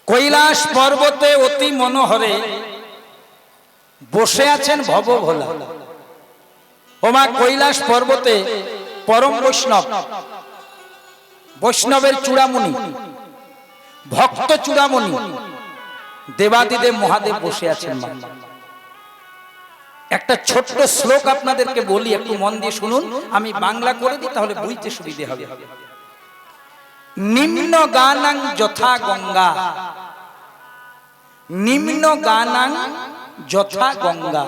কৈলাস পর্বতে অতি মনোহরে বসে আছেন ভবভোলা। ওমা কৈলাস পর্বতে পরম বৈষ্ণব, বৈষ্ণবের চূড়ামণি, ভক্ত চূড়ামণি দেবাদিদেব মহাদেব বসে আছেন। একটা ছোট্ট শ্লোক আপনাদেরকে বলি, একটু মন দিয়ে শুনুন। আমি বাংলা করে দিই, তাহলে বুঝতে সুবিধে হবে। নিম্ন গানাং যথা গঙ্গা, নিম্ন গানাং যথা গঙ্গা,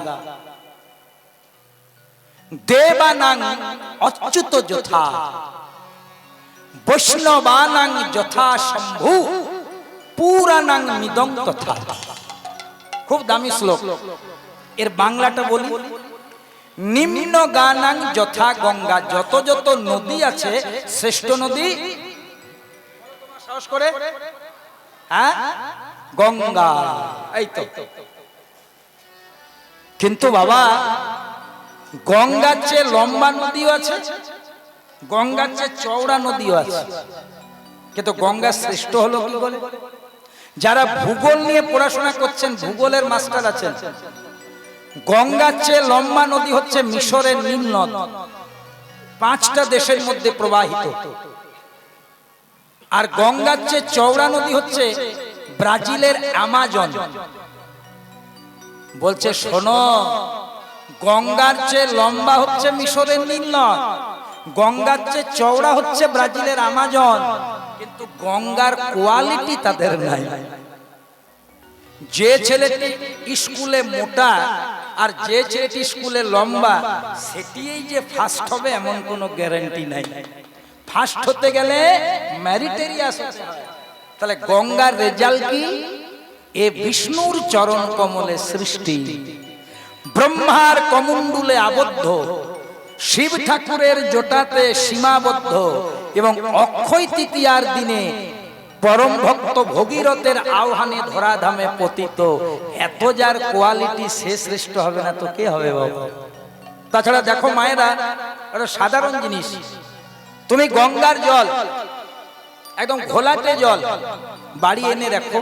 দেবানাং অচ্যুত যথা, বৈষ্ণবানাং যথা শম্ভু, পুরাণাং মিদং তথা। খুব দামি শ্লোক। এর বাংলাটা বলি, নিম্ন গানাং যথা গঙ্গা, যত যত নদী আছে শ্রেষ্ঠ নদী সাহস করে হ্যাঁ গঙ্গা। এই তো, কিন্তু বাবা গঙ্গার চেয়ে লম্বা নদীও আছে, গঙ্গার চেয়ে চওড়া নদীও আছে, কিন্তু গঙ্গা শ্রেষ্ঠ হলো কি বলে? যারা ভূগোল নিয়ে পড়াশোনা করছেন, ভূগোলের মাস্টার আছেন, গঙ্গার চেয়ে লম্বা নদী হচ্ছে মিশরের নীল নদ, 5টা দেশের মধ্যে প্রবাহিত। আর গঙ্গার চেয়ে চওড়া নদী হচ্ছে ব্রাজিলের অ্যামাজন। বলছে শোনো, গঙ্গার চেয়ে লম্বা হচ্ছে মিশরের নীল নদ, গঙ্গার চেয়ে চওড়া হচ্ছে ব্রাজিলের অ্যামাজন, কিন্তু গঙ্গার কোয়ালিটি তাদের নাই। যে ছেলেটি স্কুলে মোটা আর যে ছেলেটি স্কুলে লম্বা, সেটিই যে ফার্স্ট হবে এমন কোনো গ্যারান্টি নাই। ফার্স্ট হতে গেলে মেরিটেরিয়াস হতে হয়। তাহলে গঙ্গার রেজাল্ট কি? এ বিষ্ণুর চরণ কমলে সৃষ্টি, ব্রহ্মার কমণ্ডলে আবদ্ধ, শিব ঠাকুরের জটাতে সীমাবদ্ধ, এবং অক্ষয় তৃতীয়ার দিনে পরম ভক্ত ভগীরথের আহ্বানে ধরাধামে পতিত। এত যার কোয়ালিটি, সে শ্রেষ্ঠ হবে না তো কে হবে বাবা? তাছাড়া দেখো মায়েরা, এটা সাধারণ জিনিস। তুমি গঙ্গার জল, একদম ঘোলাটে জল বাড়ি এনে রাখো,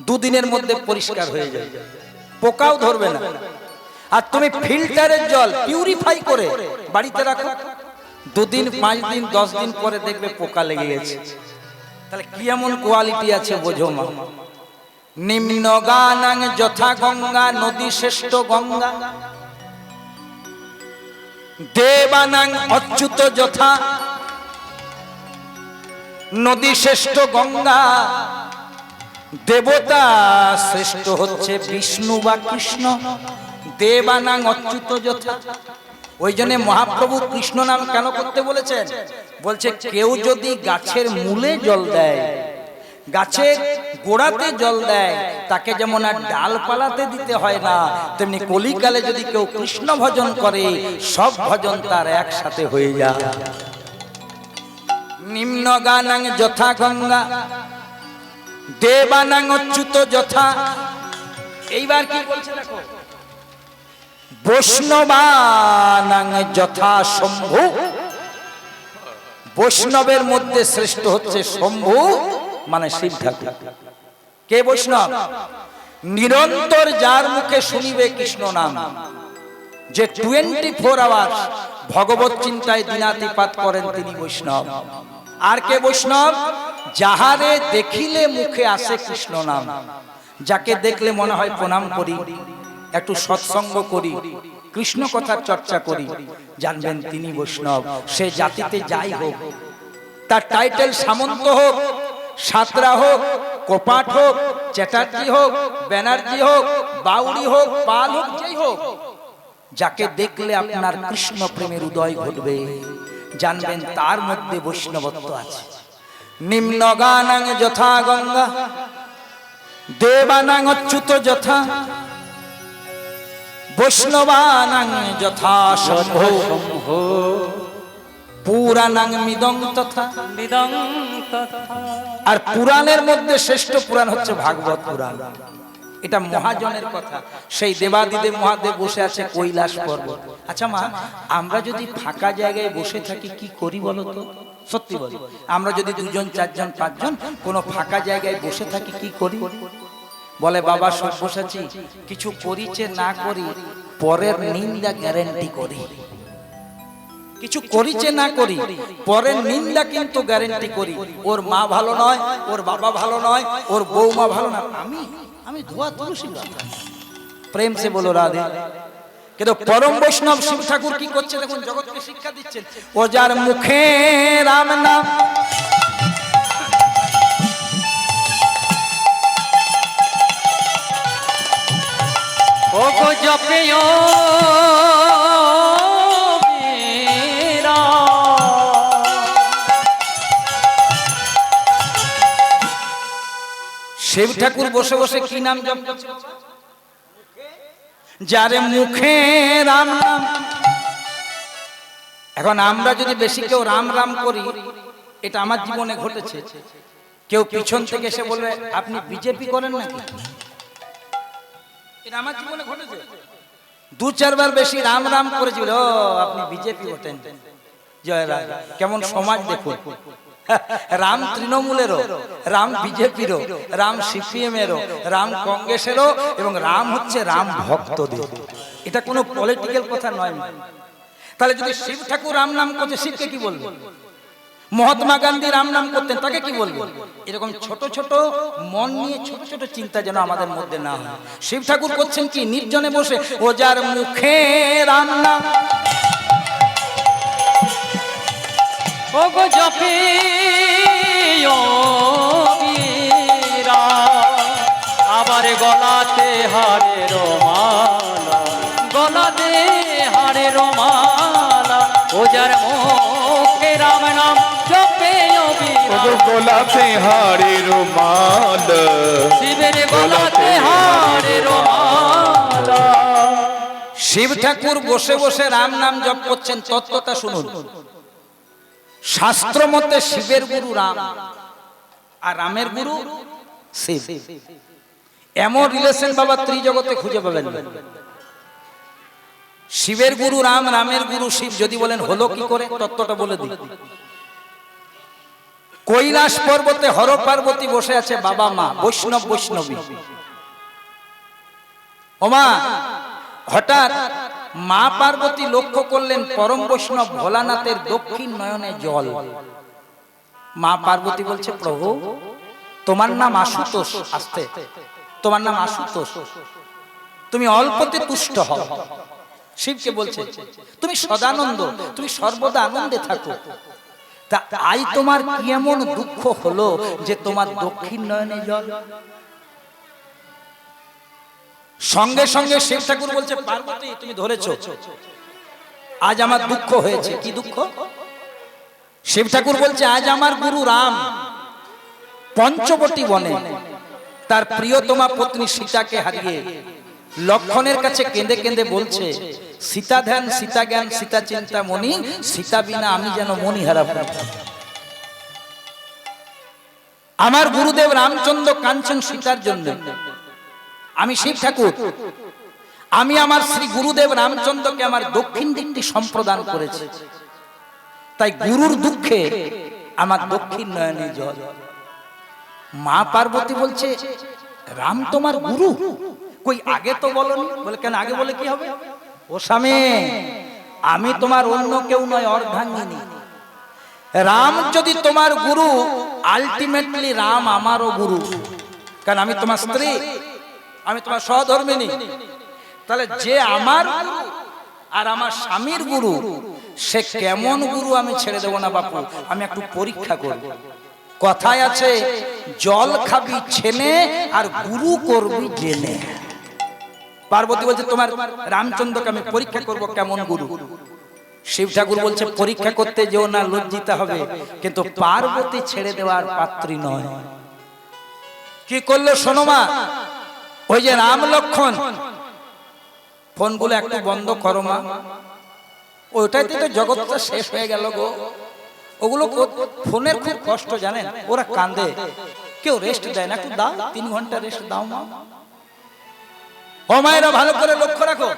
2 দিনের মধ্যে পরিষ্কার হয়ে যায়, পোকাও ধরবে না। আর তুমি ফিল্টারের জল পিউরিফাই করে বাড়িতে রাখো, 2 দিন, 5 দিন, 10 দিন পরে দেখবে পোকা লেগে গেছে। তাহলে কি এমন কোয়ালিটি আছে বোঝো মা। নিম্ন গানাং যথা গঙ্গা, নদী শ্রেষ্ঠ গঙ্গা, দেবানাং অচ্যুত যথা, নদী শ্রেষ্ঠ গঙ্গা, দেবতা শ্রেষ্ঠ হচ্ছে বিষ্ণু বা কৃষ্ণ, দেবানাং অচ্যুত যথা। ওই জন্য মহাপ্রভু কৃষ্ণ নাম কেন করতে বলেছেন? বলছে কেউ যদি গাছের মূলে জল দেয়, গাছের গোড়াতে জল দেয়, তাকে যেমন আর ডালপালাতে দিতে হয় না, তেমনি কলিকালে যদি কেউ কৃষ্ণ ভজন করে, সব ভজন তার একসাথে হয়ে যায়। নিম্ন গানাং যথা গঙ্গা, দেবানাং অচ্যুত যথা। এইবার কি বলছে দেখো, বৈষ্ণবানাং যথা শম্ভু, বৈষ্ণবের মধ্যে শ্রেষ্ঠ হচ্ছে শম্ভু, মানে শিব ঠাকুর। কে বৈষ্ণব? নিরন্তর যার মুখে শুনিবে কৃষ্ণ নাম, যে 24 আওয়ার ভগবত চিন্তায় দিনাতিপাত করেন, তিনি বৈষ্ণব। আর কে বৈষ্ণব? যাহারে দেখিলে মুখে আসে কৃষ্ণ নাম, যাকে দেখলে মনে হয় প্রণাম করি, একটু সৎসঙ্গ করি, কৃষ্ণ কথার চর্চা করি, জানবেন তিনি বৈষ্ণব। সে জাতিতে যাই হোক, তার টাইটেল সামন্ত হোক, সাঁতরা হোক, কোপাট হোক, চ্যাটার্জি হোক, ব্যানার্জি হোক, বাউরি হোক, পাল হোক, যেই হোক, যাকে দেখলে আপনার কৃষ্ণ প্রেমের উদয় ঘটবে, জানবেন তার মধ্যে বৈষ্ণবত্ব আছে। নিম্ন গানাং যথা গঙ্গা, দেবানাং অচ্যুত যথা, বৈষ্ণবানাং যথা শম্ভো, পুরাণাং মিদং তথা। আর পুরাণের মধ্যে শ্রেষ্ঠ পুরাণ হচ্ছে ভাগবত পুরাণ। এটা মহাজনের কথা। সেই দেবাদিদেব মহাদেব বসে আছে কৈলাস পর্বত। আচ্ছা মা, আমরা যদি ফাঁকা জায়গায় বসে থাকি কি করি বলো তো? সত্যি বলি, আমরা যদি দুজন চারজন পাঁচজন কোনো ফাঁকা জায়গায় বসে থাকি কি করি? বলে বাবা সব বসেছি, কিছু করিছে না করি পরের নিন্দা গ্যারেন্টি করি। কিছু করিছে না করি পরের নিন্দা কিন্তু গ্যারেন্টি করি। ওর মা ভালো নয়, ওর বাবা ভালো নয়, ওর বৌমা ভালো না, আমি ধোয়া তুলসী পাতা। প্রেম সে বলো রাধে। কিন্তু পরম বৈষ্ণব শিব ঠাকুর কি করছে দেখুন, জগৎকে শিক্ষা দিচ্ছেন। ও যার মুখে রাম নাম ও গো জপেও শিব ঠাকুর বসে বসে কি নাম জপ করছে? যার মুখে রাম নাম। এখন আমরা যদি বেশি কেউ রাম রাম করি, এটা আমার জীবনে ঘটেছে, কেউ পিছন থেকে এসে বলবে আপনি বিজেপি করেন নাকি? এটা আমার জীবনে ঘটেছে। দু চারবার বেশি রাম রাম করেছি, ও আপনি বিজেপি ওঠেন। জয় রাম। কেমন সমাজ দেখুন, রাম তৃণমূলেরও, রাম বিজেপিরও, রাম সিপিএম এরও, রাম কংগ্রেসেরও, এবং রাম হচ্ছে রাম ভক্তদের। এটা কোনো পলিটিক্যাল কথা নয়। তাহলে যদি শিব ঠাকুর রাম নাম করছে, শিবকে কি বলবো? মহাত্মা গান্ধী রাম নাম করতেন, তাকে কি বলবো? এরকম ছোট ছোট মন নিয়ে ছোট ছোট চিন্তা যেন আমাদের মধ্যে না হয়। শিব ঠাকুর করছেন কি? নির্জনে বসে ও যার মুখে রাম নাম। ও গো জপেও বীরা, আবার গলাতে হারের মালা, গলাতে হারের মালা। ও যার মুখে রাম নাম জপেও বীরা, গলাতে হারের মালা, শিবের গলাতে হারের মালা। শিব ঠাকুর বসে বসে রাম নাম জপ করছেন, তত্ত্বটা শুনুন। শাস্ত্র মতে শিবের গুরু রাম আর রামের গুরু শিব। এমন রিলেশন বাবা ত্রিজগতে খুঁজে পাবেন না। শিবের গুরু রাম, রামের গুরু শিব। যদি বলেন হলো কি করে, তত্ত্বটা বলে দিই। কৈলাস পর্বতে হর পার্বতী বসে আছে, বাবা মা বৈষ্ণব বৈষ্ণবী। ওমা হঠাৎ মা পার্বতী লক্ষ্য করলেন পরম বৈষ্ণব ভোলানাথের দক্ষিণ নয়নে জল। মা পার্বতী বলছে প্রভু তোমার নাম আশুতোষ, আসতে তোমার নাম আশুতোষ, তুমি অল্পতে তুষ্ট হও। শিবকে বলছে তুমি সদানন্দ, তুমি সর্বদা আনন্দে থাকো। তা আই তোমার কি এমন দুঃখ হলো যে তোমার দক্ষিণ নয়নে জল? সঙ্গে সঙ্গে শিব ঠাকুর বলছে পার্বতী তুমি ধরেছো, আজ আমার দুঃখ হয়েছে। কি দুঃখ? শিব ঠাকুর বলছে আজ আমার গুরু রাম পঞ্চবটী বনে তার প্রিয়তমা পত্নী সীতাকে হারিয়ে লক্ষণের কাছে কেঁদে কেঁদে বলছে সীতা ধ্যান সীতা জ্ঞান সীতা চিন্তা মনি, সীতা বিনা আমি যেন মনি হারাব। আমার গুরুদেব রামচন্দ্র কাঞ্চন সীতার জন্য আমি শিব ঠাকুর, আমি আমার শ্রী গুরুদেব রামচন্দ্রকে আমার দক্ষিণ দিকটি সম্প্রদান করেছি। তাই গুরুর দুঃখে আমার দক্ষিণ নয়নে জল। মা পার্বতী বলছে রাম তোমার গুরু, কই আগে তো বলনি? বলে কেন আগে বলে কি হবে? ও স্বামী আমি তোমার অন্য কেউ নয়, অর্ধাঙ্গিনী। রাম যদি তোমার গুরু, আলটিমেটলি রাম আমারও গুরু, কারণ আমি তোমার স্ত্রী, আমি তোমার সহধর্মিনী। তাহলে যে আমার আর আমার স্বামীর গুরু, সে কেমন গুরু আমি ছেড়ে দেব না বাপু, আমি একটু পরীক্ষা করব। কথায় আছে জল খাবি ছেনে আর গুরু করবি জেনে। পার্বতী বলছে তোমার রামচন্দ্রকে আমি পরীক্ষা করব কেমন গুরু। শিব ঠাকুর বলছে পরীক্ষা করতে যেও না, লজ্জিত হবে। কিন্তু পার্বতী ছেড়ে দেওয়ার পাত্রী নয়। কি করলো শোনো মা, ওই যে রাম লক্ষণ, ফোনগুলো একটু বন্ধ করো মা, ওইটাইতে তো জগৎটা শেষ হয়ে গেল গো। ওগুলো ফোনের খুব কষ্ট জানেন, ওরা কাঁদে, কেউ রেস্ট দেয় না। একটু দাও, 3 ঘন্টা রেস্ট দাও মা। ও মায়েরা ভালো করে লক্ষ্য রাখো,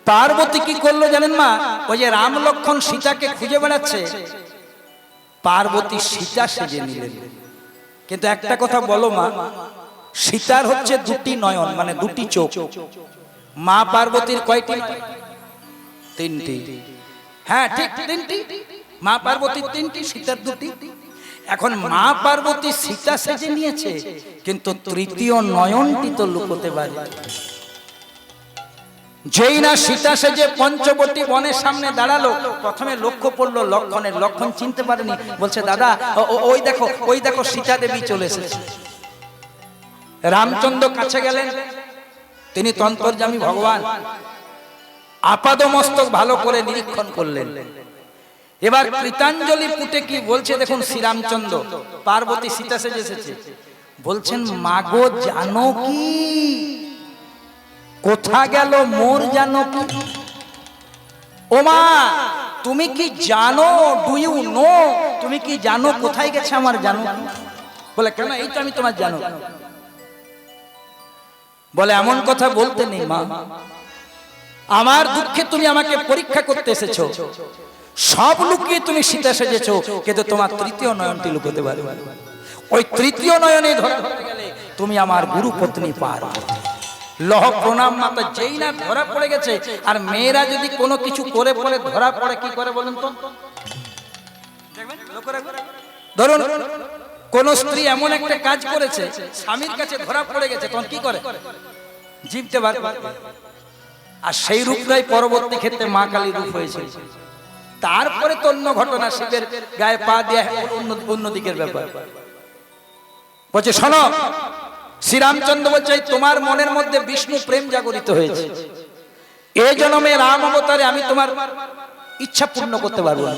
পার্বতী কি করলো জানেন মা? ওই যে রাম লক্ষ্মণ সীতাকে খুঁজে বেড়াচ্ছে, পার্বতী সীতা সেজে নিলেন। কিন্তু একটা কথা বলো মা, সীতার হচ্ছে দুটি নয়ন, মানে দুটি চোখ। মা পার্বতীর কয়টি? তিনটি। হ্যাঁ ঠিক, তিনটি। মা পার্বতীর তিনটি, সীতার দুটি। এখন মা পার্বতী সীতা সেজে নিয়েছে, কিন্তু তৃতীয় নয়নটি তো লুকোতে পারে। যেই না সীতা সেজে পঞ্চবটী বনের সামনে দাঁড়ালো, প্রথমে লক্ষ্য পড়লো লক্ষণের। লক্ষণ চিনতে পারেনি, বলছে দাদা ওই দেখো সীতা দেবী চলে এসেছে। রামচন্দ্র কাছে গেলেন, তিনি তন্তর্যামী ভগবান, আপাদমস্তক ভালো করে নিরীক্ষণ করলেন। এবার কৃতাঞ্জলি পুটে কি বলছে দেখুন শ্রীরামচন্দ্র, পার্বতী সীতা সেজে এসেছে, বলছেন মাগো জানো কি, কোথা গেল মোর জানো কি? ও মা তুমি কি জানো? Do you know? তুমি কি জানো কোথায় গেছে আমার জানো? বলে কেন, এই তো আমি তোমার জানো। বলে এমন কথা বলতে নেই মা, আমার দুঃখে তুমি আমাকে পরীক্ষা করতে এসেছো, সব লুকিয়ে তুমি সীতা সেজেছো, কিন্তু তোমার তৃতীয় নয়নটি লুকোতে পারবে। ওই তৃতীয় নয়নে ধরতে গেলে তুমি আমার গুরু পত্নী পার্বতী। লহ প্রণাম মাতা। যেই না ধরা পড়ে গেছে, আর মেয়েরা যদি কোনো কিছু করে পড়ে ধরা পড়ে কি করে বলেন তো? ধরুন কোন স্ত্রী এমন একটা কাজ করেছে, স্বামীর কাছে ধরা পড়ে গেছে, তখন কি করে? জিভতে বার করে। আর সেই রূপটাই পরবর্তী ক্ষেত্রে মা কালী রূপ হয়েছে। তারপরে তো অন্য ঘটনা, শিবের গায়ে পা দেয়া অন্য দিকের ব্যাপার। বলছে শোনো, শ্রীরামচন্দ্র বলছে তোমার মনের মধ্যে বিষ্ণু প্রেম জাগরিত হয়েছে, এই জন্মে রাম অবতারে আমি তোমার ইচ্ছা পূর্ণ করতে পারবো না।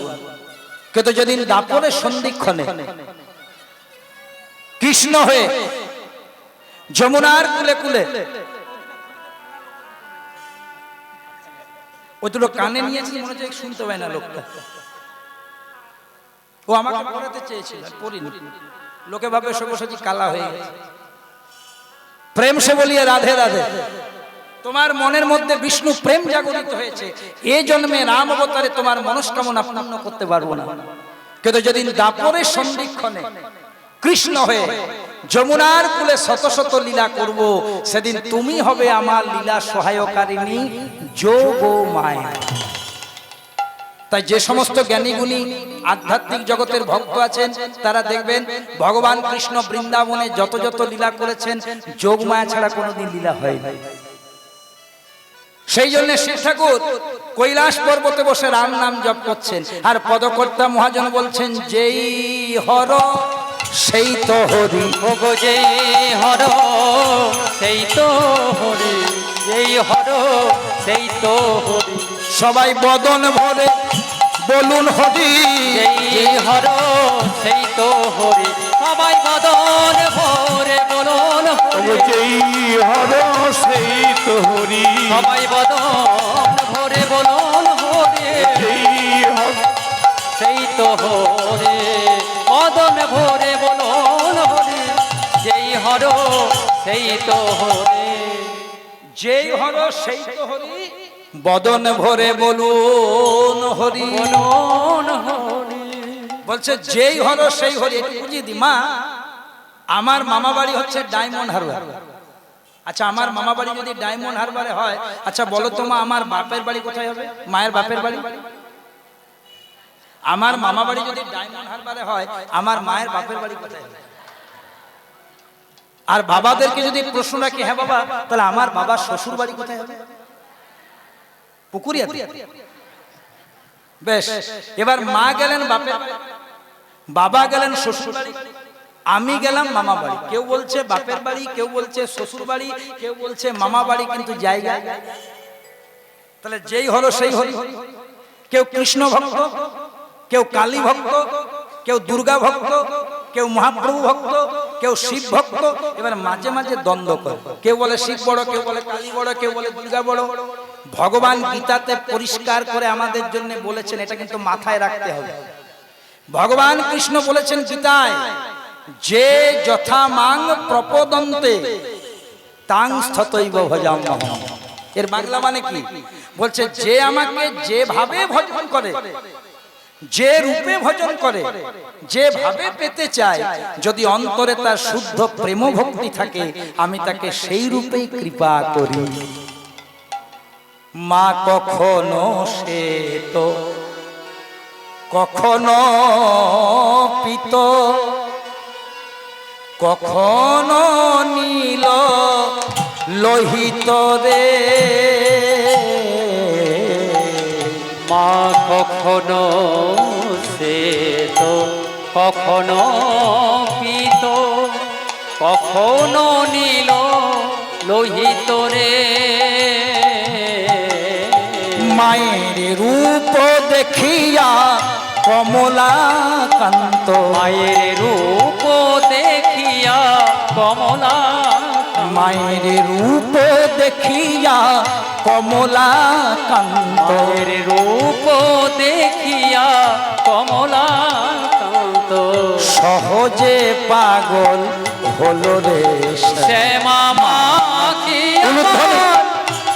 কিন্তু যেদিন দাপরের সন্ধিক্ষণে কৃষ্ণ হয়ে যমুনার কুলে কুলে, ওই দুটো কানে নিয়েছি, মনে হচ্ছে শুনতে পায় না লোকটা। ও আমাকে পড়াতে চেয়েছিল, পড়িনি। লোকে ভাবে সব্যসাচী কালা হয়ে গেছে। প্রেম সে বলিয়ে রাধে রাধে। তোমার মনের মধ্যে বিষ্ণু প্রেম জাগরিত হয়েছে, এই জন্মে রাম অবতারে তোমার মনস্কামনা পূর্ণ করতে পারবো না। কিন্তু যেদিন দাপরের সন্ধিক্ষণে কৃষ্ণ হয়ে যমুনার কুলে শত শত লীলা করব, সেদিন তুমি হবে আমার লীলা সহায়কারিণী যোগ মায়া। তাই যে সমস্ত জ্ঞানীগুণী আধ্যাত্মিক জগতের ভক্ত আছেন, তারা দেখবেন ভগবান কৃষ্ণ বৃন্দাবনে যত যত লীলা করেছেন, যোগ মায়া ছাড়া কোনোদিন লীলা হয়নি। সেই জন্য শিব ঠাকুর কৈলাস পর্বতে বসে রাম নাম জপ করছেন, আর পদকর্তা মহাজন বলছেন যেই হর সেই তো হরি, ওগো যেই হর সেই তো হরি, যেই হর সেই তো হরি। সবাই বদন ভরে বলুন হরি, যেই হর সেই তো হরি, সবাই বদন ভরে বলুন হরি। যেই হর সেই তো হরি, সবাই বদন ভরে বলুন হরি, যেই হর সেই তো হরি, বদন ভরে বলুন হরি। যেই হর সেই তো হরি, যেই হর সেই তো হরি, বদন ভরে বলুন হরি বলুন হরি। বলছে যেই হর সেই হরি। একটু বুঝিয়ে দি মা, আমার মামা বাড়ি হচ্ছে ডায়মন্ড হারবার। আচ্ছা আমার মামা বাড়ি যদি ডায়মন্ড হারবারে হয়, আচ্ছা বলো তো মা আমার বাপের বাড়ি কোথায় হবে? মায়ের বাপের বাড়ি? আমার মামা বাড়ি যদি ডায়মন্ড হারবারে হয়, আমার মায়ের বাপের বাড়ি কোথায় হবে? আর বাবাদেরকে যদি প্রশ্ন রাখি, হ্যাঁ বাবা তাহলে আমার বাবার শ্বশুর বাড়ি কোথায় হবে? পুকুরিয়া। বেশ, এবার মা গেলেন বাপের, বাবা গেলেন শ্বশুর বাড়ি, আমি গেলাম মামা বাড়ি। কেউ বলছে বাপের বাড়ি, কেউ বলছে শ্বশুর বাড়ি, কেউ বলছে মামা বাড়ি, কিন্তু জায়গা। তাহলে যেই হলো সেই হরি। কেউ কৃষ্ণ ভক্ত, কেউ কালী ভক্ত, কেউ দুর্গা ভক্ত, কেউ মহাপ্রভু ভক্ত, কেউ শিব ভক্ত। এবার মাঝে মাঝে দ্বন্দ্ব করে, কেউ বলে শিব বড়, কেউ বলে কালী বড়, কেউ বলে দুর্গা বড়। ভগবান গীতাতে পরিষ্কার করে আমাদের জন্য বলেছেন, এটা কিন্তু মাথায় রাখতে হবে। ভগবান কৃষ্ণ বলেছেন গীতায়, যে যথা মাং প্রপদন্তে তাং স্থতৈব ভজাম্যহম। এর বাংলা মানে কি? বলছে যে আমাকে যেভাবে ভজন করে, যে রূপে ভজন করে, যেভাবে পেতে চায়, যদি অন্তরে তার শুদ্ধ প্রেম ভক্তি থাকে, আমি তাকে সেই রূপেই কৃপা করি। মা কখনো সে তো কখনো পিত, কখনো নীল লোহিত রে। মা কখনো শ্বেত, কখনো পীত, কখনো নীল লোহিত রে। মায়ের রূপ দেখিয়া কমলাকান্ত, মায়ের রূপ দেখিয়া কমলা, মায়ের রূপ দেখিয়া কমলাকান্ত, মায়ের রূপ দেখিয়া কমলা কান্ত। সহজে পাগল হলো রে শ্যামা মা কি আমার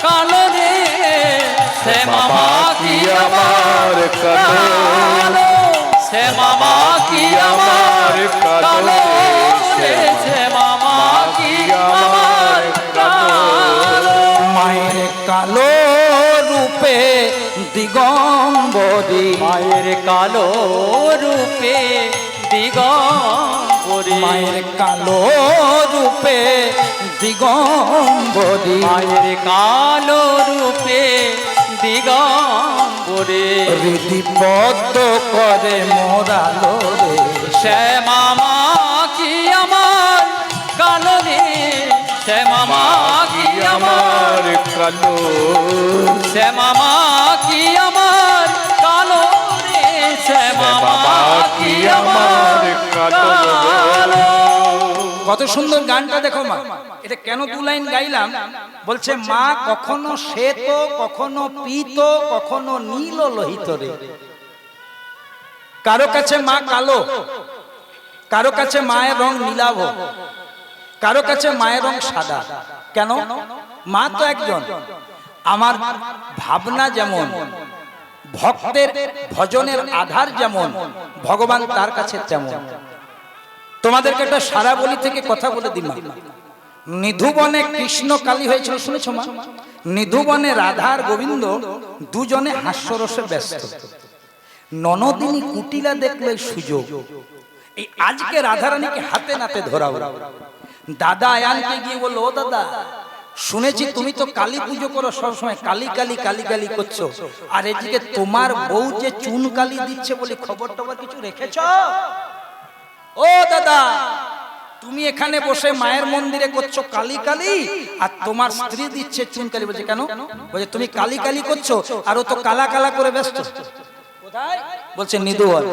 কালো রে, শ্যামা মা কি আমার কালো, শ্যামা মা কি আমার কালো রে, শ্যামা মা কি আমার কালো। মায়ের কালো রূপে দিগম্বরী, মায়ের কালো রূপে দিগম্বরী, মায়ের কালো রূপে দিগম্বরী, মায়ের কালো রূপে দিগম্বরী। হৃদিবদ্ধ করে মোরালো রে শ্যামা মা কি আমার কালো রে, শ্যামা মা কি আমার কালো, শ্যামা মা কি আমার কালো রে, শ্যামা মা কি আমার কালো। কত সুন্দর গানটা দেখো মা। এটা কেন দু লাইন গাইলাম? বলছে মা কখনো শ্বেত, কখনো পীত, কখনো নীল লোহিত রে। কারো কাছে মা কালো, কারো কাছে মায়ের রং নীলাভ, কারো কাছে মায়ের রং সাদা। কেন? মা তো একজন। আমার ভাবনা যেমন, ভক্তের ভজনের আধার যেমন, ভগবান তার কাছে তেমন। তোমাদেরকে একটা সারা বলি থেকে কথা বলে দিলাম। নিধুবনে কৃষ্ণ কালী হয়েছিল, শুনেছ মা? নিধুবনে রাধা আর গোবিন্দ দুজনে হাস্যরসে ব্যস্ত। ননদিনী কুটিলা দেখলে সুযোগ, এই আজকে রাধারানীকে হাতে নাতে ধরাও। দাদা আয়ানকে গিয়ে বললো, ও দাদা, শুনেছি তুমি তো কালী পুজো করো সবসময়, কালী কালী কালী কালী করছো, আর এদিকে তোমার বউ যে চুন কালী দিচ্ছে বলি খবর টবর কিছু রেখেছ? ও দাদা, তুমি এখানে বসে মায়ের মন্দিরে করছো কালী কালী, আর তোমার স্ত্রী দিচ্ছে চুন কালী। বলছে কেন? বলছে তুমি কালী কালী করছো আর ও তো কালা কালা করে ব্যস্ত। কোথায়? বলছে নিধুবন।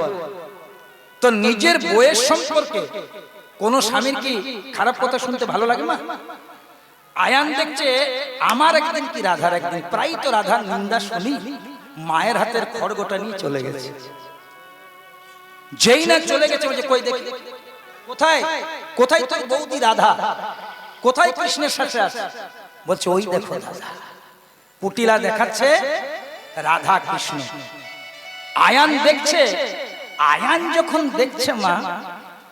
তো নিজের বউয়ের সম্পর্কে কোন স্বামীর কি খারাপ কথা শুনতে ভালো লাগে না? আয়ান দেখছে আমার একদিন কি রাধার একদিন, প্রায় তো রাধার নিন্দা শুনি, মায়ের হাতের খড়গোটা নিয়ে চলে গেছে। যেই না চলে গেছে, বলছে কই দেখি, কোথায় কোথায় তোর বৌদি রাধা, কোথায় কৃষ্ণের সাথে আছে? বলছে ওই দেখো দাদা, পুটিলা দেখাচ্ছে রাধা কৃষ্ণ। আয়ান দেখছে, আয়ান যখন দেখছে মা,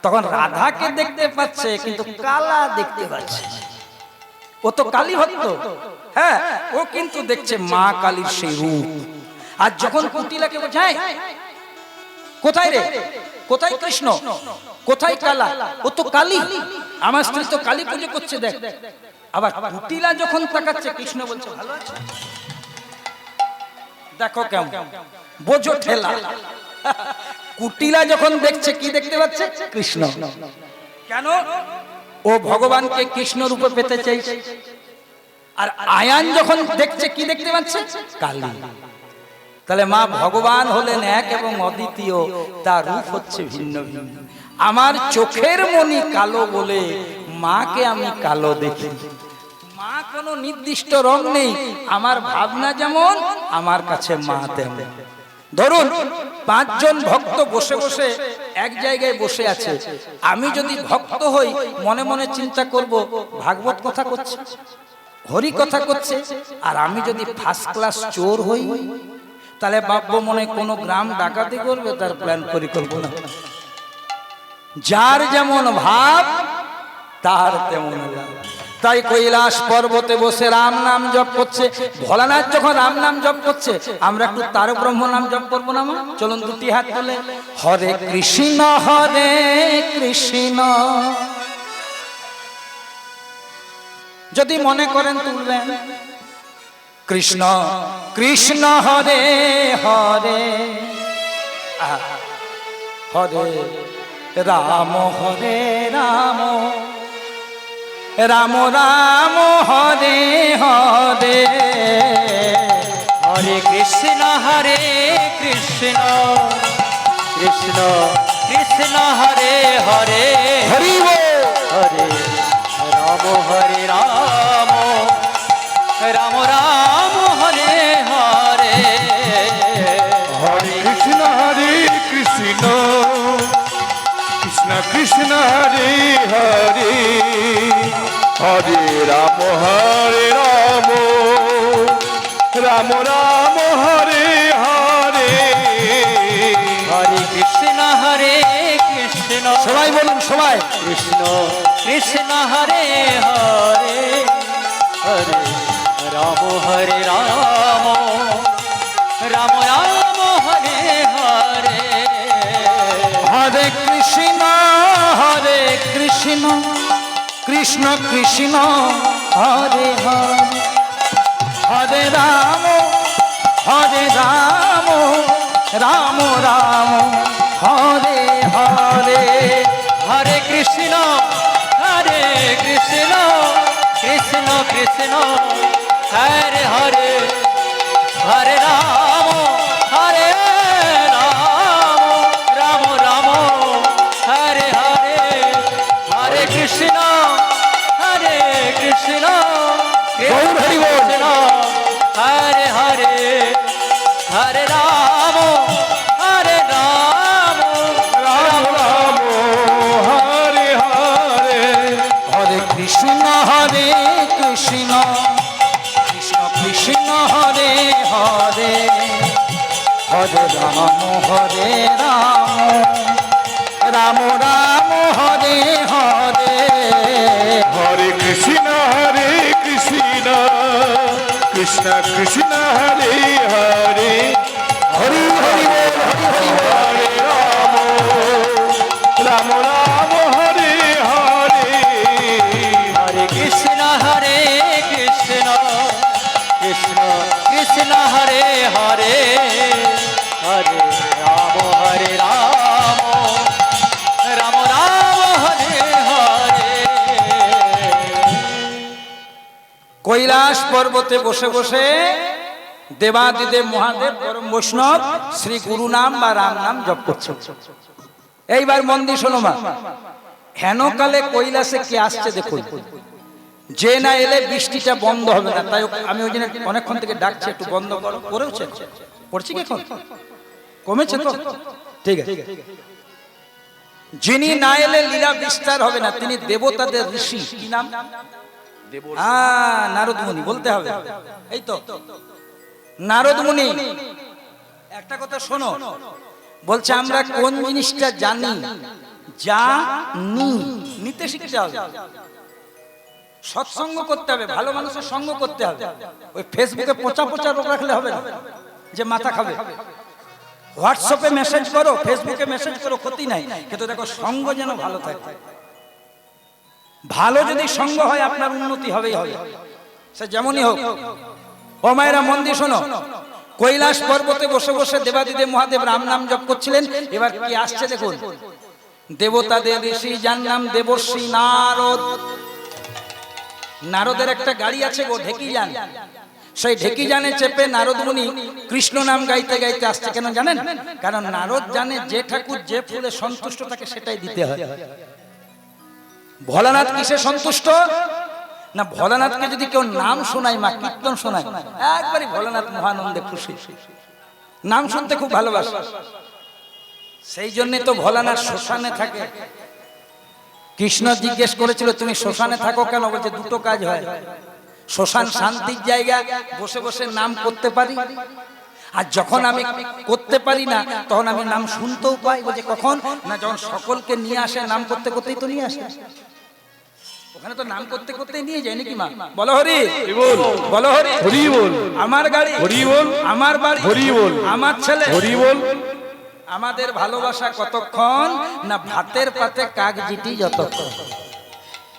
তখন রাধাকে দেখতে পাচ্ছে কিন্তু কালা দেখতে পাচ্ছে। ও তো কালী ভক্ত, হ্যাঁ, ও কিন্তু দেখছে মা কালীর সেই রূপ। আর যখন পুটিলাকে বোঝায়, কোথায় রে, কোথায় কৃষ্ণ, কোথায় কালা? ও তো কালী, আমার স্ত্রী তো কালী পুজো করছে দেখ। আবার পুটিলা যখন তাকাচ্ছে, কৃষ্ণ বলছে ভালো আছে। দেখো কেমন বোঝো ঠেলা। কুটিলা যখন দেখছে কি দেখতে পাচ্ছে? কৃষ্ণ। কেন? ও ভগবানকে কৃষ্ণ রূপে পেতে চাইছে। আর আয়ান যখন দেখছে কি দেখতে পাচ্ছে? কালী। তাহলে মা ভগবান হলেন এক এবং অদ্বিতীয়, তার রূপ হচ্ছে ভিন্ন ভিন্ন। আমার চোখের মনি কালো বলে মাকে আমি কালো দেখি। মা কোনো নির্দিষ্ট রং নেই, আমার ভাবনা যেমন, আমার কাছে মা তেমন। ধরুন 5 জন ভক্ত বসে বসে এক জায়গায় বসে আছে, আমি যদি ভক্ত হই মনে মনে চিন্তা করব ভাগবত কথা করছে, হরি কথা করছে, আর আমি যদি ফার্স্ট ক্লাস চোর হই, তাহলে বাব্য মনে কোনো গ্রাম ডাকাতি করবে, তার প্ল্যান পরিকল্পনা। যার যেমন ভাব তার তেমন লাভ। তাই কৈলাস পর্বতে বসে রাম নাম জপ করছে। ভোলানাথ যখন রাম নাম জপ করছে, আমরা একটু তার ব্রহ্ম নাম জপ করবো না? মা চলুন দুটি হাত তুলে হরে কৃষ্ণ যদি মনে করেন তুলবেন, কৃষ্ণ কৃষ্ণ হরে হরে, হরে রাম হরে রাম, রাম রাম হরে হরে, হরে কৃষ্ণ কৃষ্ণ কৃষ্ণ হরে হরে, হরি বল। হরে রাম হরে রাম, রাম রাম হরে হরে, হরে কৃষ্ণ কৃষ্ণ কৃষ্ণ হরে হরে, হরে রাম রাম রাম হরে হরে, হরে কৃষ্ণ কৃষ্ণ, সবাই বলুন, সবাই কৃষ্ণ কৃষ্ণ হরে হরে, হরে রাম রাম রাম হরে হরে, হরে কৃষ্ণ কৃষ্ণ কৃষ্ণ হরে হরে, হরে রাম রাম রাম হরে হরে, হরে কৃষ্ণ কৃষ্ণ কৃষ্ণ হরে হরে, হরে রাম রাম রাম হরে হরে, হরে কৃষ্ণ কৃষ্ণ কৃষ্ণ হরে হরে, হরে রাম রাম রাম হরে হরে, হরে কৃষ্ণ কৃষ্ণ কৃষ্ণ হরে হরে, হরে রাম রাম রাম হরে হরে, হরে কৃষ্ণ কৃষ্ণ কৃষ্ণ হরে হরে, হরি হরি বল, হরি হরি বল। হরে রাম রাম হরে হরে, হরে কৃষ্ণ কৃষ্ণ কৃষ্ণ হরে হরে, হরে রাম রাম রাম হরে হরে। কৈলাস পর্বতে বসে বসে দেবাদিদেব মহাদেব পরম বৈষ্ণব শ্রী গুরু নাম বা রাম নাম জপ করছে। এইবার মন দিয়ে শোনো মা, হেনকালে কৈলাসে কে আসছে দেখুন, যে না এলে বৃষ্টিটা বন্ধ হবে না। তাই আমি ওই জন্য অনেকক্ষণ থেকে ডাকছি, একটু বন্ধ করো। করেওছে পড়ছি কি এখন কমেছে তো? ঠিক আছে। যিনি না এলে লীলা বিস্তার হবে না, তিনি দেবতাদের ঋষি। কি নাম? নারদ মুনি বলতে হবে। এই তো নারদ মুনি। একটা কথা শোনো, বলছে আমরা কোন জিনিসটা জানি, নিতে শিখতে হবে, সৎসঙ্গ করতে হবে, ভালো মানুষের সঙ্গ করতে হবে। ওই ফেসবুকে পচা রোগ রাখলে হবে না যে মাথা খাবে। হোয়াটসঅ্যাপে মেসেজ করো, ফেসবুকে মেসেজ করো, ক্ষতি নাই, কিন্তু দেখো সঙ্গ যেন ভালো থাকে। ভালো যদি সঙ্গ হয় আপনার উন্নতি হবেই হবে, সে যেমনই হোক। ও মায়েরা মন দিয়ে শোনো, কৈলাস পর্বতে বসে বসে দেবাদিদেব মহাদেব রাম নাম জপ করছিলেন। এবার কি আসছে দেখুন, দেবতাদের ঋষি, যার নাম দেবর্ষি নারদ। নারদের একটা গাড়ি আছে গো, ঢেকি যান। সেই ঢেকি জানে চেপে নারদ মুনি কৃষ্ণ নাম গাইতে গাইতে আসছে। কেন জানেন? কারণ নারদ জানে যে ঠাকুর যে ফুলে সন্তুষ্ট থাকে সেটাই দিতে হয়। ভোলানাথ কিসে সন্তুষ্ট না? ভোলানাথকে যদি কেউ নাম শোনায়, মা কীর্তন শোনায়, একবারই ভোলানাথ মহানন্দে খুশি, নাম শুনতে খুব ভালোবাসে। সেই জন্যে তো ভোলানাথ শ্মশানে থাকে। কৃষ্ণ জিজ্ঞেস করেছিল তুমি শ্মশানে থাকো কেন? বলছে দুটো কাজ হয়, শ্মশান শান্তির জায়গা, বসে বসে নাম করতে পারি। আর যখন আমি করতে পারি না তখন আমি নাম শুনতেও পাই। বলছে কখন না, যখন সকলকে নিয়ে আসে, নাম করতে করতেই তো নিয়ে আসে। ওখানে তো নাম করতে করতেই নিয়ে যায় নাকি মা? বলো হরি বল, বলো হরি হরি বল, আমার গাড়ি হরি বল, আমার বাড়ি হরি বল, আমার ছেলে হরি বল। আমাদের ভালোবাসা কতক্ষণ না, ভাতের পাতে কাকজিটি যতক্ষণ।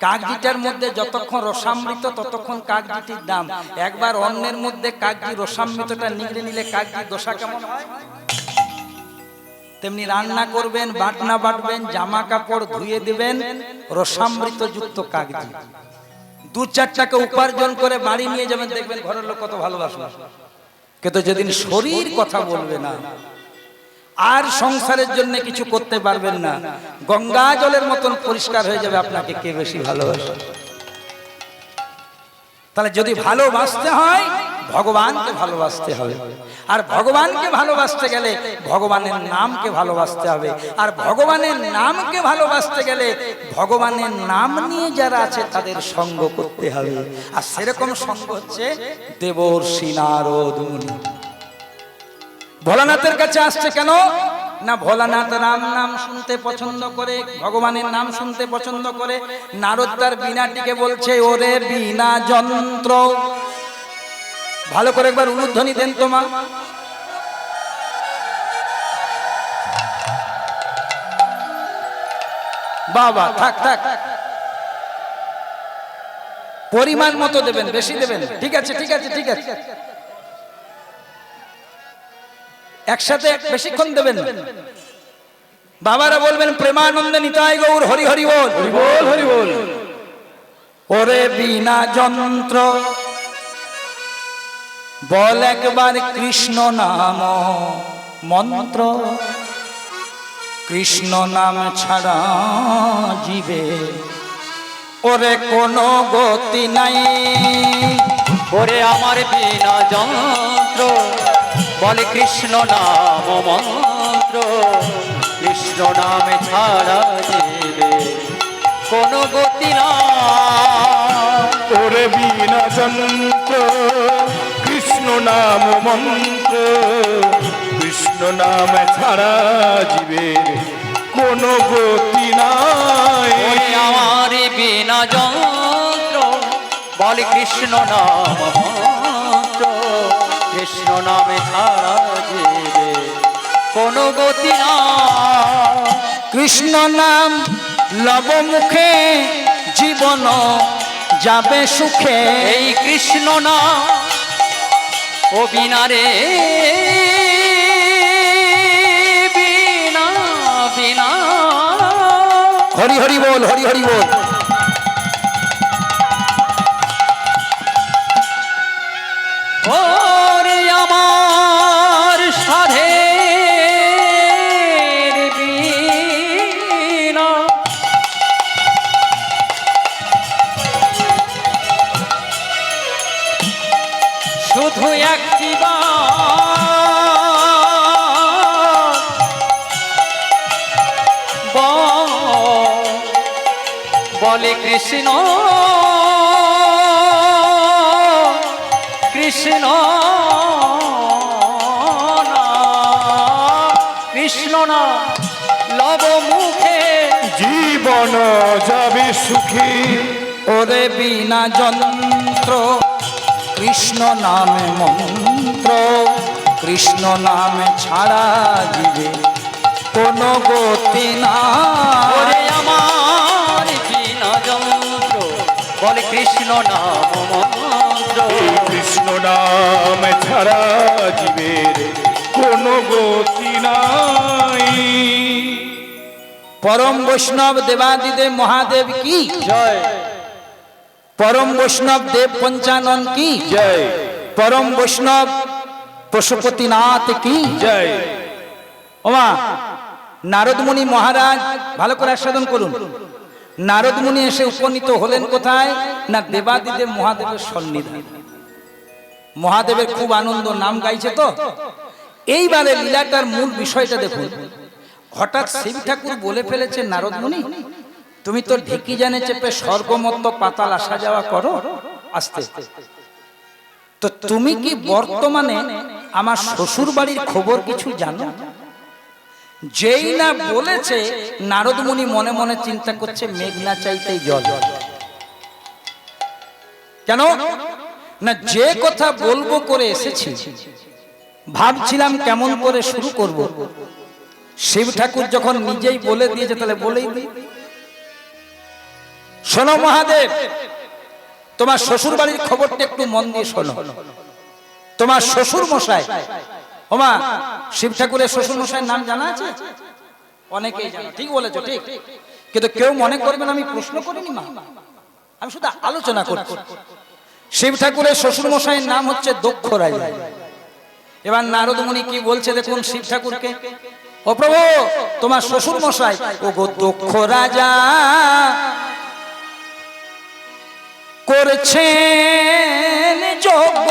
কাকজিটার মধ্যে যতক্ষণ রসামৃত ততক্ষণ কাকজিটির দাম। একবার অন্যের মধ্যে কাকজি রসামৃতটা নিগড়ে নিলে কাকজি দশা কেমন হয়? তেমনি রান্না করবেন, বাটনা বাটবেন, জামা কাপড় ধুয়ে দিবেন, রসামৃত যুক্ত কাগজি। দু চার টাকা উপার্জন করে বাড়ি নিয়ে যাবেন, দেখবেন ঘরের লোক কত ভালোবাসবে। কিন্তু যেদিন শরীর কথা বলবে না, আর সংসারের জন্য কিছু করতে পারবেন না, গঙ্গা জলের মতন পরিষ্কার হয়ে যাবে আপনাকে কে বেশি ভালোবাসে। তাহলে যদি ভালোবাসতে হয় ভগবানকে ভালোবাসতে হবে, আর ভগবানকে ভালোবাসতে গেলে ভগবানের নামকে ভালোবাসতে হবে, আর ভগবানের নামকে ভালোবাসতে গেলে ভগবানের নাম নিয়ে যারা আছে তাদের সঙ্গ করতে হবে। আর সেরকম সঙ্গ হচ্ছে দেবর্ষি নারদ মুনি। ভোলানাথের কাছে আসছে কেন না, ভোলানাথ রাম নাম শুনতে পছন্দ করে, ভগবানের নাম শুনতে পছন্দ করে। নারদ তার বীণাটিকে বলছে, ওরে বীণা যন্ত্র। ভালো করে একবার উলুধ্বনি দেন তো মা। বাবা থাক থাক, পরিমাণ মতো দেবেন, বেশি দেবেন। ঠিক আছে ঠিক আছে ঠিক আছে, একসাথে বেশিক্ষণ দেবেন। বাবারা বলবেন প্রেমানন্দে নিতাই গৌর হরি হরি বল, হরি বল, হরি বল। ওরে বীণা যন্ত্র বল একবার কৃষ্ণ নাম মন্ত্র। কৃষ্ণ নাম ছাড়া জীবে ওরে কোনো গতি নাই। ওরে আমার বিনা যন্ত্র বলে কৃষ্ণ নাম মন্ত্র। কৃষ্ণ নামে ছাড়া জীবে কোনো গতি নাই। ওরে বীণা যন্ত্র কৃষ্ণ নাম মন্ত্র। কৃষ্ণ নাম ছাড়া জীবের কোনো গতি নাই। ওরে আমার বিনা যন্ত্র বলে কৃষ্ণ নাম মন্ত্র। কৃষ্ণ নামে ছাড়া জীবে কোনো গতি নাই। কৃষ্ণ নাম লব মুখে জীবন যাবে সুখে। এই কৃষ্ণ নাম ও বিনা রে বিনা বিনা। হরি হরি বল, হরি হরি বল। ওরে আমার সাধের বীণা শুধু একটি বলে কৃষ্ণ কৃষ্ণ কৃষ্ণ না লব মুখে জীবন যাবে সুখী। ওরে বিনা যন্ত্র কৃষ্ণ নামে মন্ত্র। কৃষ্ণ নামে ছাড়া জীবে কোনো গতি না। ওরে আমার বিনা যন্ত্র বলে কৃষ্ণ নাম মন্ত্র। এই কৃষ্ণ নাম ছাড়া জীবের কোনো গতি নাই। পরম বৈষ্ণব দেবাদিদেব মহাদেব কি জয়, পরম বৈষ্ণব দেব পঞ্চানন কি জয়, পরম বৈষ্ণব পশুপতিনাথ কি জয়। ওমা নারদ মুনি মহারাজ ভালো করে আস্বাদন করুন। নারদ মুনি এসে উপনীত হলেন কোথায় না দেবাদিদেব মহাদেবের সন্নিধানে। মহাদেবের খুব আনন্দ, নাম গাইছে তো। এইবারে লীলাটার মূল বিষয়টা দেখুন। হঠাৎ শিব ঠাকুর বলে ফেলেছে, নারদ মুনি তুমি তো ঢেকি জানে চেপে স্বর্গমত্ত পাতাল আসা যাওয়া করো, আসতে। তো তুমি কি বর্তমানে আমার শ্বশুর বাড়ির খবর কিছু জানো? যেই না বলেছে, নারদ মুনি মনে মনে চিন্তা করছে মেঘ না চাইতেই জল। কেন না, যে কথা বলবো করে এসেছি, ভাবছিলাম কেমন করে শুরু করব। শিব ঠাকুর যখন নিজেই বলে দিয়েছে, তাহলে বলেই দিই। শোনো মহাদেব, তোমার শ্বশুর বাড়ির খবরটা একটু মন দিয়ে শোনো। তোমার শ্বশুর মশাই, ওমা, শিব ঠাকুরের শ্বশুর মশাইয়ের নাম জানা আছে? অনেকেই জানো, ঠিক বলেছো, ঠিক। কিন্তু কেউ মনে করবেন আমি প্রশ্ন করিনি মা, আমি শুধু আলোচনা করছি। শিব ঠাকুরের শ্বশুর মশাইয়ের নাম হচ্ছে দক্ষ রাজা। এবার নারদ মুনি কি বলছে দেখুন শিব ঠাকুরকে, ও প্রভু, তোমার শ্বশুর মশাই ও গো দক্ষ রাজা করছেন যজ্ঞ,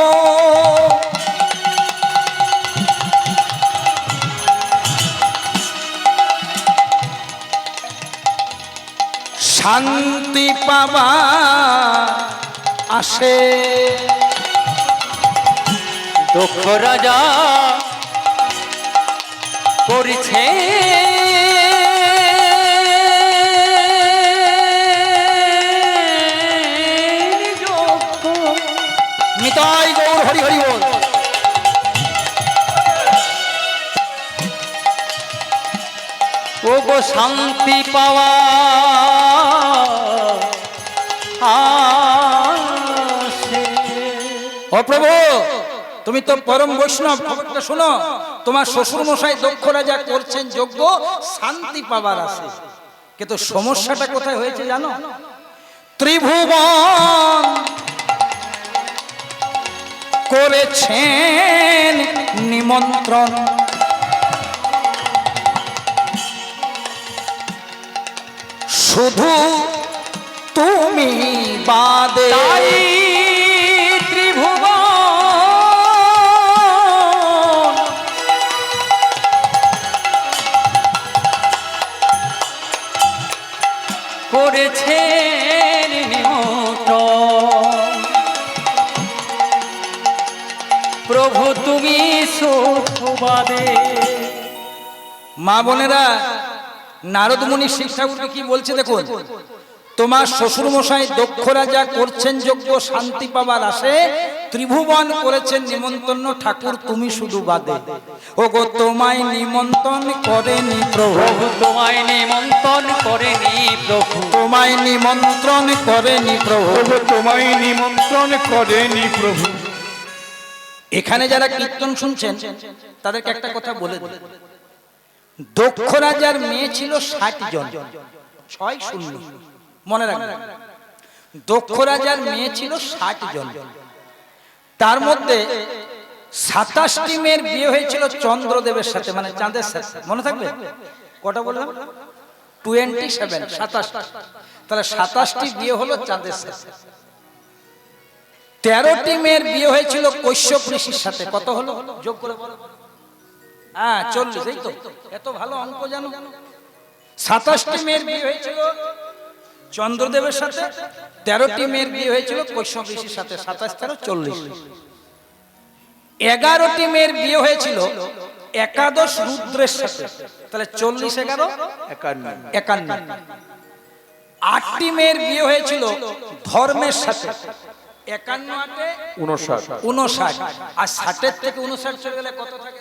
শান্তি পাবা আসে। দক্ষ রাজা করছে নিতাই গৌর হরি হরি বল। ও গো শান্তি পাওয়া আসে। ও প্রভু, তুমি তো পরম বৈষ্ণব, খবরটা শোনো। তোমার শ্বশুর মশাই দক্ষ রাজা করছেন যজ্ঞ, শান্তি পাবার আছে। কিন্তু সমস্যাটা কোথায় হয়েছে জানো? ত্রিভুবন করেছেন নিমন্ত্রণ, শুধু তুমি বাদে। ত্রিভুবন করেছেন নিমন্ত্রণ, প্রভু তুমি সুখবাদে। মা বোনেরা, নারদ মুনি শিব ঠাকুরকে কি বলছে দেখুন, তোমার শ্বশুর মশাই দক্ষ রাজা করছেন যজ্ঞ, শান্তি পাবার আসে, ত্রিভুবন করেছেন নিমন্ত্রণ, ঠাকুর তুমি শুধু বাদে। ও গো তোমায় নিমন্ত্রণ করেনি প্রভু, তোমায় নিমন্ত্রণ করেনি প্রভু, তোমায় নিমন্ত্রণ করেনি প্রভু, তোমায় নিমন্ত্রণ করেনি প্রভু। এখানে যারা কীর্তন শুনছেন তাদেরকে একটা কথা বলে দিই, দক্ষ রাজার মেয়ে ছিল 60 জন, 6-0 মনে রাখবেন। দক্ষ রাজার মেয়ে ছিল 60 জন, তার মধ্যে 27টি মেয়ের বিয়ে হয়েছিল চন্দ্রদেবের সাথে, মানে চাঁদের সাথে। মনে থাকবে কটা বললাম? 27, 27। তাহলে 27টি বিয়ে হলো চাঁদের সাথে। 13টি মেয়ের বিয়ে হয়েছিল কশ্যপ ঋষির সাথে। কত হলো যোগ করে বলো? হ্যাঁ 40। এই তো, এত ভালো অঙ্ক জানো। 27টি মেয়ের বিয়ে হয়েছিল চন্দ্রদেবের সাথে, 13টি মেয়ের বিয়ে হয়েছিল কশ্যপ ঋষির সাথে। 27, 13, 40। 11টি মেয়ের বিয়ে হয়েছিল একাদশ রুদ্রের সাথে। তাহলে 40, 11, 51। 8টি মেয়ের বিয়ে হয়েছিল ধর্মের সাথে। 51, 8, 59। আর 60 থেকে 59 চলে গেলে কত থাকে?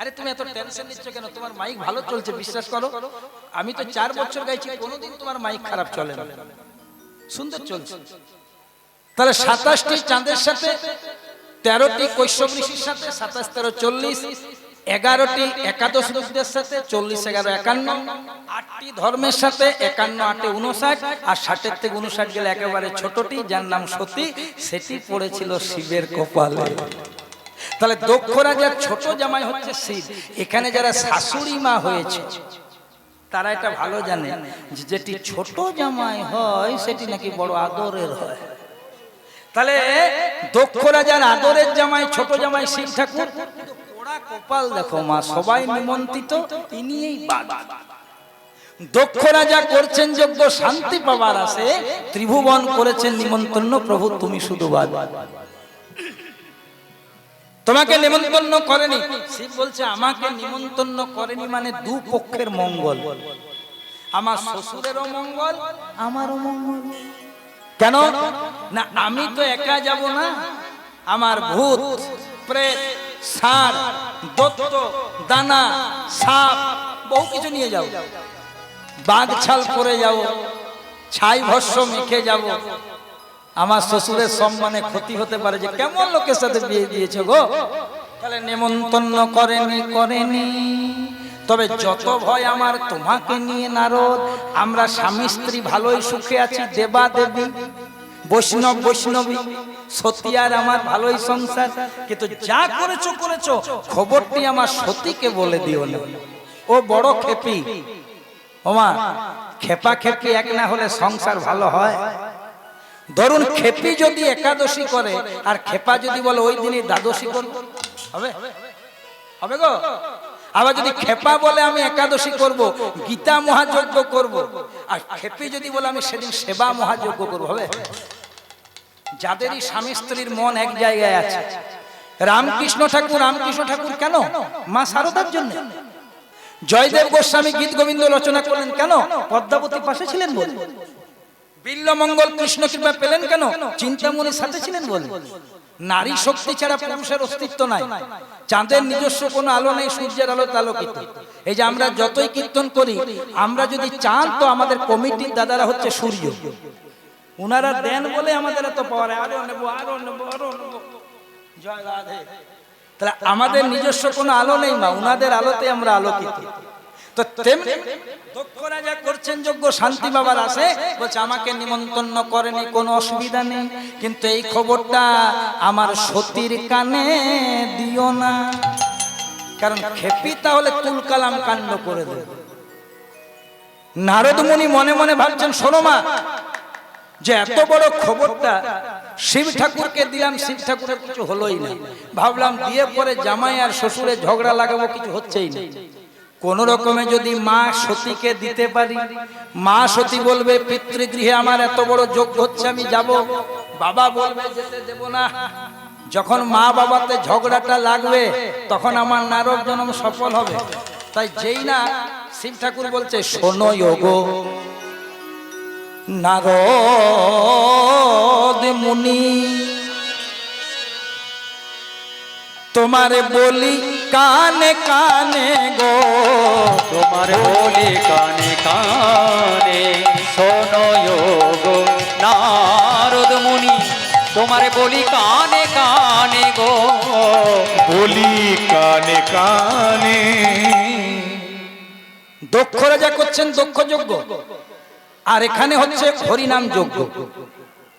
আরে তুমি এত টেনশন নিচ্ছ কেন? তোমার মাইক ভালো চলছে, বিশ্বাস করো। আমি তো 4 বছর গাইছি, কোনোদিন তোমার মাইক খারাপ চলে না, সুন্দর চলছে। তাহলে 27টি চাঁদের সাথে, 13টি কশ্যপ ঋষির সাথে, 27, 13, 40। 11টি একাদশ রুদ্রের সাথে, 40, 11, 51। 8টি ধর্মের সাথে, 51, 8, 59। আর 60 থেকে 59 গেলে একেবারে ছোটটি, যার নাম সতী, সেটি পড়েছিল শিবের কপালে। তাহলে দক্ষ রাজার ছোট জামাই হচ্ছে শিব। এখানে যারা শাশুড়ি মা হয়েছে তারা এটা ভালো জানে যে যেটি ছোট জামাই হয় সেটি নাকি বড় আদরের হয়। তাহলে দক্ষ রাজার আদরের জামাই, ছোট জামাই শিব ঠাকুর। পোড়া কপাল দেখো মা, সবাই নিমন্ত্রিত, ইনিই বাদ। দক্ষ রাজা করছেন যজ্ঞ শান্তি পাবার আসে, ত্রিভুবন করেছেন নিমন্ত্রণ, প্রভু তুমি শুধু বাদ, তোমাকে নিমন্ত্রণ করেনি। শিব বলছে আমাকে নিমন্ত্রণ করেনি মানে দু পক্ষের মঙ্গল, আমার শ্বশুরেরও মঙ্গল, আমারও মঙ্গল। কেন না, আমি তো একা যাব না, আমার ভূত প্রেত ষাঁড় দত্ত দানা সাপ বহু কিছু নিয়ে যাও, বাঘ ছাল পরে যাব, ছাই ভস্য মেখে যাব। আমার শ্বশুরের সম্মানে ক্ষতি হতে পারে, যে কেমন লোকের সাথে বিয়ে দিয়েছে গো। তাহলে নেমন্তন্ন করেনি। তবে যত ভয় আমার তোমাকে নিয়ে নারদ, আমরা স্বামী স্ত্রী ভালোই সুখে আছি, দেবা দেবী বৈষ্ণবী সতী আর আমার ভালোই সংসার, কিন্তু যা করেছো খবরটি আমার সতীকে বলে দিও না, ও বড় খেপি। ওমা খেপা খেপি এক না হলে সংসার ভালো হয়? ধরুন খেপি যদি একাদশী করে আর খেপা যদি বলে ওই দিনই দ্বাদশী করব, হবে গো? আবার যদি খেপা বলে আমি একাদশী করব, গীতা মহাযজ্ঞ করব, আর খেপি যদি বলে আমি সেদিন সেবা মহাযজ্ঞ করব, হবে? যাদেরই স্বামী স্ত্রীর মন এক জায়গায় আছে, রামকৃষ্ণ ঠাকুর কেন? মা শারদার জন্য। জয়দেব গোস্বামী গীত গোবিন্দ রচনা করলেন কেন? পদ্মাবতীর পাশে ছিলেন বলে। বিল্লমঙ্গল কৃষ্ণ কৃপা পেলেন কেন? চিন্তামণির সাথে ছিলেন বলে। নারী শক্তি ছাড়া পুরুষের অস্তিত্ব নাই। চাঁদের নিজস্ব কোনো আলো নেই, সূর্যের আলোতে আলোকিত। এই যে আমরা যতই কীর্তন করি, আমরা যদি চান তো আমাদের কমিটির দাদারা হচ্ছে সূর্য, উনারা দেন বলে আমাদের এত পাওয়ার। আরো নেবো। জয় রাধে। তাহলে আমাদের নিজস্ব কোনো আলো নেই মা, উনাদের আলোতে আমরা আলোকিত। তো তেমনি দক্ষ রাজা করছেন যজ্ঞ শান্তি বাবার আসে, বলছে আমাকে নিমন্ত্রণ করেনি, কোনো অসুবিধা নেই, কিন্তু এই খবরটা আমার সতীর কানে দিও না, কারণ খেপি তাহলে তুলকালাম কাণ্ড করে দেবে। নারদ মুনি মনে মনে ভাবছেন, শোনো মা, যে এত বড় খবরটা শিব ঠাকুরকে দিলাম, শিব ঠাকুরের কিছু হলোই না। ভাবলাম দিয়ে পরে জামাই আর শ্বশুরে ঝগড়া লাগাবো, কিছু হচ্ছেই না। কোন রকমে যদি মা সতীকে দিতে পারি, মা সতী বলবে পিতৃগৃহে আমার এত বড় যজ্ঞ হচ্ছে, আমি যাব। বাবা বলবে যেতে দেব না। যখন মা বাবাতে ঝগড়াটা লাগবে তখন আমার নারদ জন্ম সফল হবে। তাই যেই না শিব ঠাকুর বলছে, শোনো যোগো নারদ মুনি, তোমারে বলি কানে কানে গো, তোমার বলি কানে কানে, শোনো গো নারদ মুনি, তোমারে বলি কানে কানে গো, বলি কানে কানে। দক্ষ রাজা করছেন দক্ষ যজ্ঞ, আর এখানে হচ্ছে হরিনাম যজ্ঞ,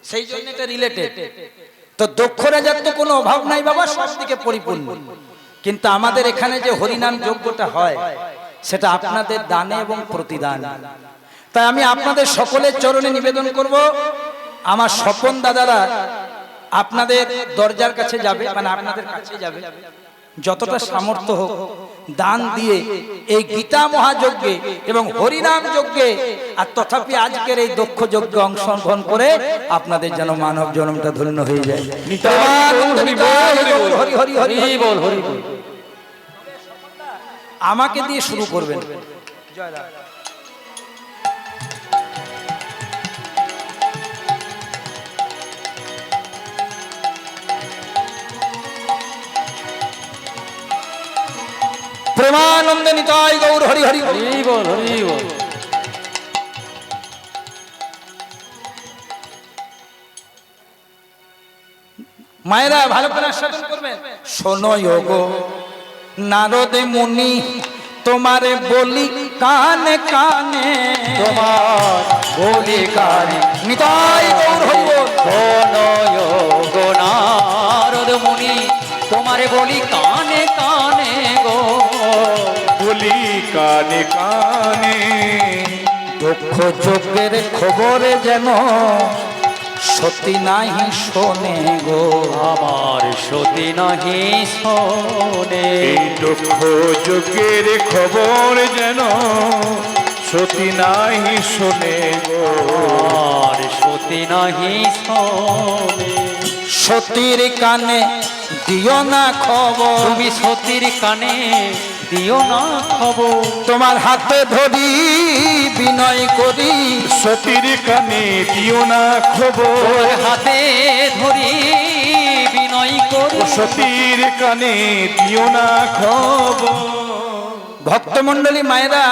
সেই জন্য এটা রিলেটেড। তো দক্ষ রাজার তো কোনো অভাব নাই বাবা, সব দিকে পরিপূর্ণ। কিন্তু আমাদের এখানে যে হরিনাম যজ্ঞটা হয়, সেটা আপনাদের দানে এবং প্রতিদান। তাই আমি আপনাদের সকলের চরণে নিবেদন করব, আমার স্বপন দাদারা আপনাদের দরজার কাছে যাবে, মানে আপনাদের কাছে যাবে, যতটা সামর্থ্য হোক দান দিয়ে এই গীতা মহাযজ্ঞে এবং হরিনাম যজ্ঞে, আর তথাপি আজকের এই দক্ষ যজ্ঞে অংশগ্রহণ করে আপনাদের যেন মানব জন্মটা ধন্য হয়ে যায়। হরি হরি হরি বল, হরি বল। আমাকে দিয়ে শুরু করবেন। জয় রাধে। প্রেমানন্দে নিতাই গৌর হরি হরি হরি বল, হরি বল। মায়েরা ভালো করে আস্বাদন করবেন। শোনো গো নারদ মুনি, তোমারে বলি কানে কানে, তোমার বলি কানে নিতাই গৌর হরি বল। শোনো গো নারদ মুনি, তোমারে বলি কানে কানে গো, বলি কানে কানে। দক্ষ যজ্ঞের খবরে যেন সতী নাহি শোনে গো, আমার সতী নাহি শোনে। এই দক্ষ যজ্ঞের খবর যেন সতী নাহি শোনে গো আর সতী নাহি শোনে। সতীর কানে দিও না খবর, তুমি সতীর কানে দিও না খবর। তোমার হাতে ধরি বিনয় করি, সতীর কানে দিও না খবর, ওর হাতে ধরি বিনয় করি। সতীর কানে দিও না খবর। ভক্তমণ্ডলী মায়েরা,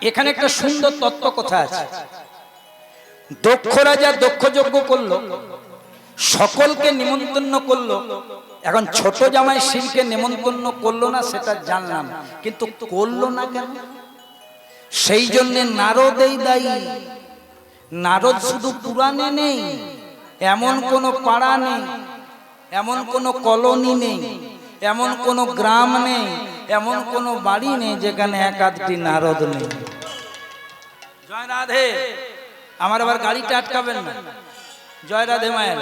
এখানে একটা সুন্দর তত্ত্ব কথা আছে। দক্ষ রাজা দক্ষ যজ্ঞ করলো, সকলকে নিমন্ত্রণ করলো। এখন ছোট জামাই শিবকে নিমন্ত্রণ করলো না সেটা জানলাম, কিন্তু করলো না কেন? সেই জন্য নারদেই দায়ী। নারদ শুধু পুরাণে নেই, এমন কোন পাড়া নেই, এমন কোন কলোনি নেই, এমন কোন গ্রাম নেই, এমন কোন বাড়ি নেই যেখানে এক আধটি নারদ নেই। জয় রাধে। আমার আবার গাড়িটা আটকাবেন না। জয় রাধে মায়ের।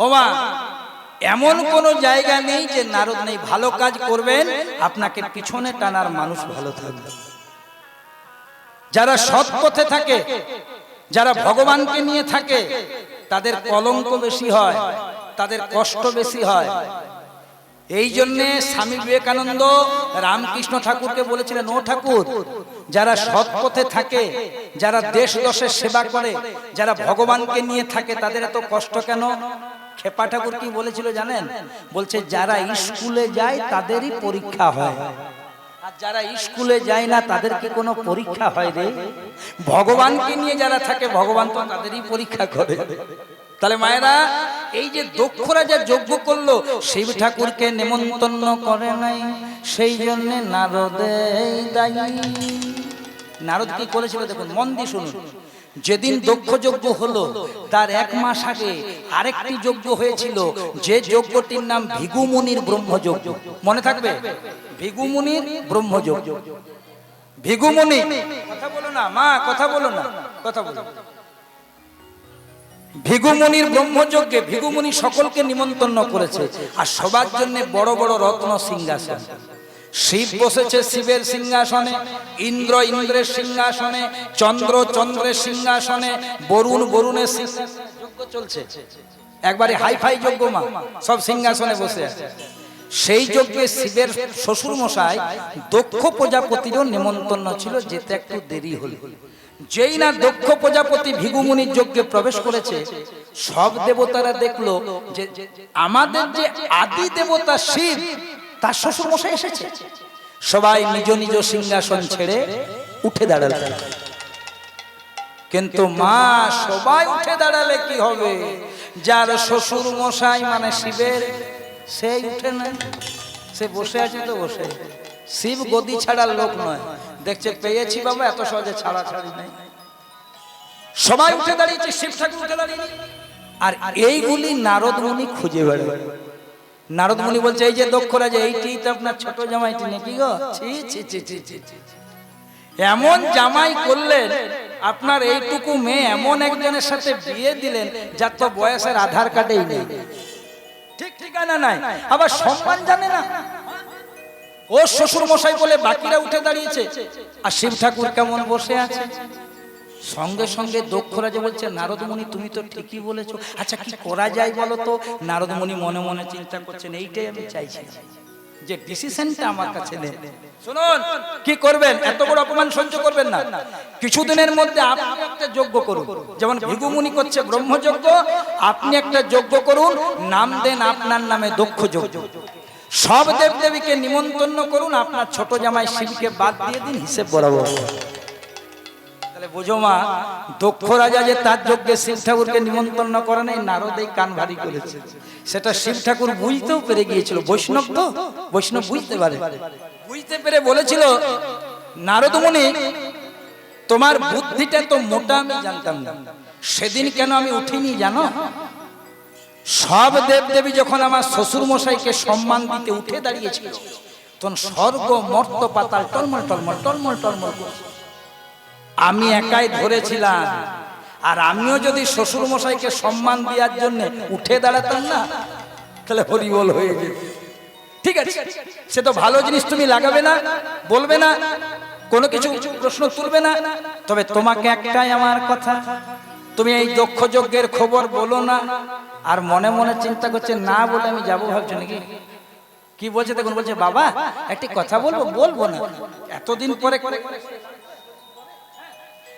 ওমা, এমন কোন জায়গা নেই যে নারদ নেই। ভালো কাজ করবেন, আপনাকে পিছনে টানার মানুষ ভালো থাকবে। যারা সৎ পথে থাকে, যারা ভগবানকে নিয়ে থাকে, তাদের কলঙ্ক বেশি হয়, তাদের কষ্ট বেশি হয়। এই জন্যে স্বামী বিবেকানন্দ রামকৃষ্ণ ঠাকুরকে বলেছিলেন, ও ঠাকুর, যারা সৎ পথে থাকে, যারা দেশ দশের সেবা করে, যারা ভগবানকে নিয়ে থাকে, তাদের এত কষ্ট কেন? খেপা ঠাকুর কি বলেছিল জানেন? বলছে, যারা স্কুলে যায় তাদেরই পরীক্ষা হয়, আর যারা স্কুলে যায় না তাদের কি কোনো পরীক্ষা হয় রে? ভগবানকে নিয়ে যারা থাকে, ভগবান তো তাদেরই পরীক্ষা করে। তাহলে মায়েরা, এই যে দক্ষ রাজা যজ্ঞ করলো, শিব ঠাকুরকে নিমন্ত্রণ করে নাই, সেই জন্য নারদেই দায়ী। নারদ কি করেছিল দেখুন, মন দিয়ে শুনুন। যেদিন দক্ষ যজ্ঞ হলো, তার 1 মাস আগে আরেকটি যজ্ঞ হয়েছিল, যে যজ্ঞটির নাম ভৃগুমুনির ব্রহ্মযজ্ঞ। মনে থাকবে? ভৃগুমুনির ব্রহ্মযজ্ঞ। ভৃগুমুনি, কথা বলো না মা, কথা বলো না, কথা বলো। ভৃগুমুনির ব্রহ্মযজ্ঞে ভৃগুমুনি সকলকে নিমন্ত্রণ করেছে, আর সবার জন্য বড় বড় রত্ন সিংহাসন। শিব বসেছে শিবের সিংহাসনে, ইন্দ্র ইন্দ্রের সিংহাসনে, চন্দ্র চন্দ্রের সিংহাসনে, বরুণ বরুণের সিংহাসনে যজ্ঞ চলছে। একবারে হাইফাই যজ্ঞ মা, সব সিংহাসনে বসে আছে। সেই যজ্ঞে শিবের শ্বশুর মশাই দক্ষ প্রজাপতিরও নিমন্ত্রণ ছিল, যেতে একটু দেরি হল। যেই না দক্ষ প্রজাপতি ভৃগুমুনির যজ্ঞে প্রবেশ করেছে, সব দেবতারা দেখলো যে আমাদের যে আদি দেবতা শিব, তার শ্বশুর মশাই এসেছে। সবাই নিজ নিজ সিংহাসন ছেড়ে উঠে দাঁড়ালেন। কিন্তু মা, সবাই উঠে দাঁড়ালে কি হবে? যার শ্বশুর মশাই মানে শিবের, সেই উঠে না, সে বসে আছে তো বসে। শিব গদি ছাড়ার লোক নয়, দেখছে পেয়েছি বাবা, এত সহজে ছাড়া ছাড়ি নাই। সবাই উঠে দাঁড়িয়েছে, শিব ঠাকুর উঠে দাঁড়িয়ে। আর এইগুলি নারদ মুনি খুঁজে বেড়ায়। নারদ মুনি বলছে, এই যে দক্ষ রাজা, এইটি তো আপনার ছোট জামাইটি নাকি গো? ছি ছি ছি ছি ছি ছি। এমন জামাই করলেন, আপনার এইটুকু মেয়ে এমন একজনের সাথে বিয়ে দিলেন যার তো বয়সের আধার কার্ডেই নেই, ঠিক ঠিকানা নাই, আবার সম্মান জানে না। ও শ্বশুর মশাই বলে বাকিরা উঠে দাঁড়িয়েছে, আর শিব ঠাকুর কেমন বসে আছে। সঙ্গে সঙ্গে দক্ষ রাজা বলছে, নারদ মুনি তুমি তো ঠিকই বলেছো, আচ্ছা কি করা যায় বলো তো? নারদ মুনি মনে মনে চিন্তা করছেন, এইটাই আমি চাইছি, যে ডিসিশনটা আমার কাছে নেই। শুনুন, কি করবেন? এত বড় অপমান সহ্য করবেন না। কিছুদিনের মধ্যে আপনি একটা যজ্ঞ করুন, যেমন ভৃগুমুনি করছে ব্রহ্মযজ্ঞ, আপনি একটা যজ্ঞ করুন, নাম দেন আপনার নামে দক্ষ যজ্ঞ। সব দেবদেবীকে নিমন্ত্রণ করুন, আপনার ছোট জামাই শিবকে বাদ দিয়ে দিন, হিসেব বরাবর। তাহলে বুঝো মা, দক্ষ রাজা যে তার যজ্ঞে শিব ঠাকুরকে নিমন্ত্রণ করে নাই, নারদেই কান ভারী করেছে। সেটা শিব ঠাকুর বুঝতেও পেরে গিয়েছিল, বৈষ্ণব তো, বৈষ্ণব বুঝতে পারে। বুঝতে পেরে বলেছিল, নারদ মুনি, তোমার বুদ্ধিটা তো মোটা আমি জানতাম না, সেদিন কেন আমি উঠিনি জানো? সব দেবদেবী যখন আমার শ্বশুর মশাইকে সম্মান দিতে উঠে দাঁড়িয়েছিল, তখন স্বর্গ মর্ত পাতাল টলমল টলমল টলমল টলমল করছে। আমি একাই ধরেছিলাম, আর আমিও যদি শ্বশুর মশাইকে সম্মান দেওয়ার জন্য উঠে দাঁড়াতাম না, তাহলে হরিবল হয়ে যেত। ঠিক আছে, সে তো ভালো জিনিস তুমি লাগাবে না, বলবে না, কোনো কিছু প্রশ্ন তুলবে না। তবে তোমাকে একটাই আমার কথা, তুমি এই দক্ষ যজ্ঞের খবর বলো না। আর মনে মনে চিন্তা করছে না বলে আমি যাবো ভাবছো নাকি? কি বলছে তখন বলছে বাবা একটি কথা বলবো, বলবো না এতদিন পরে।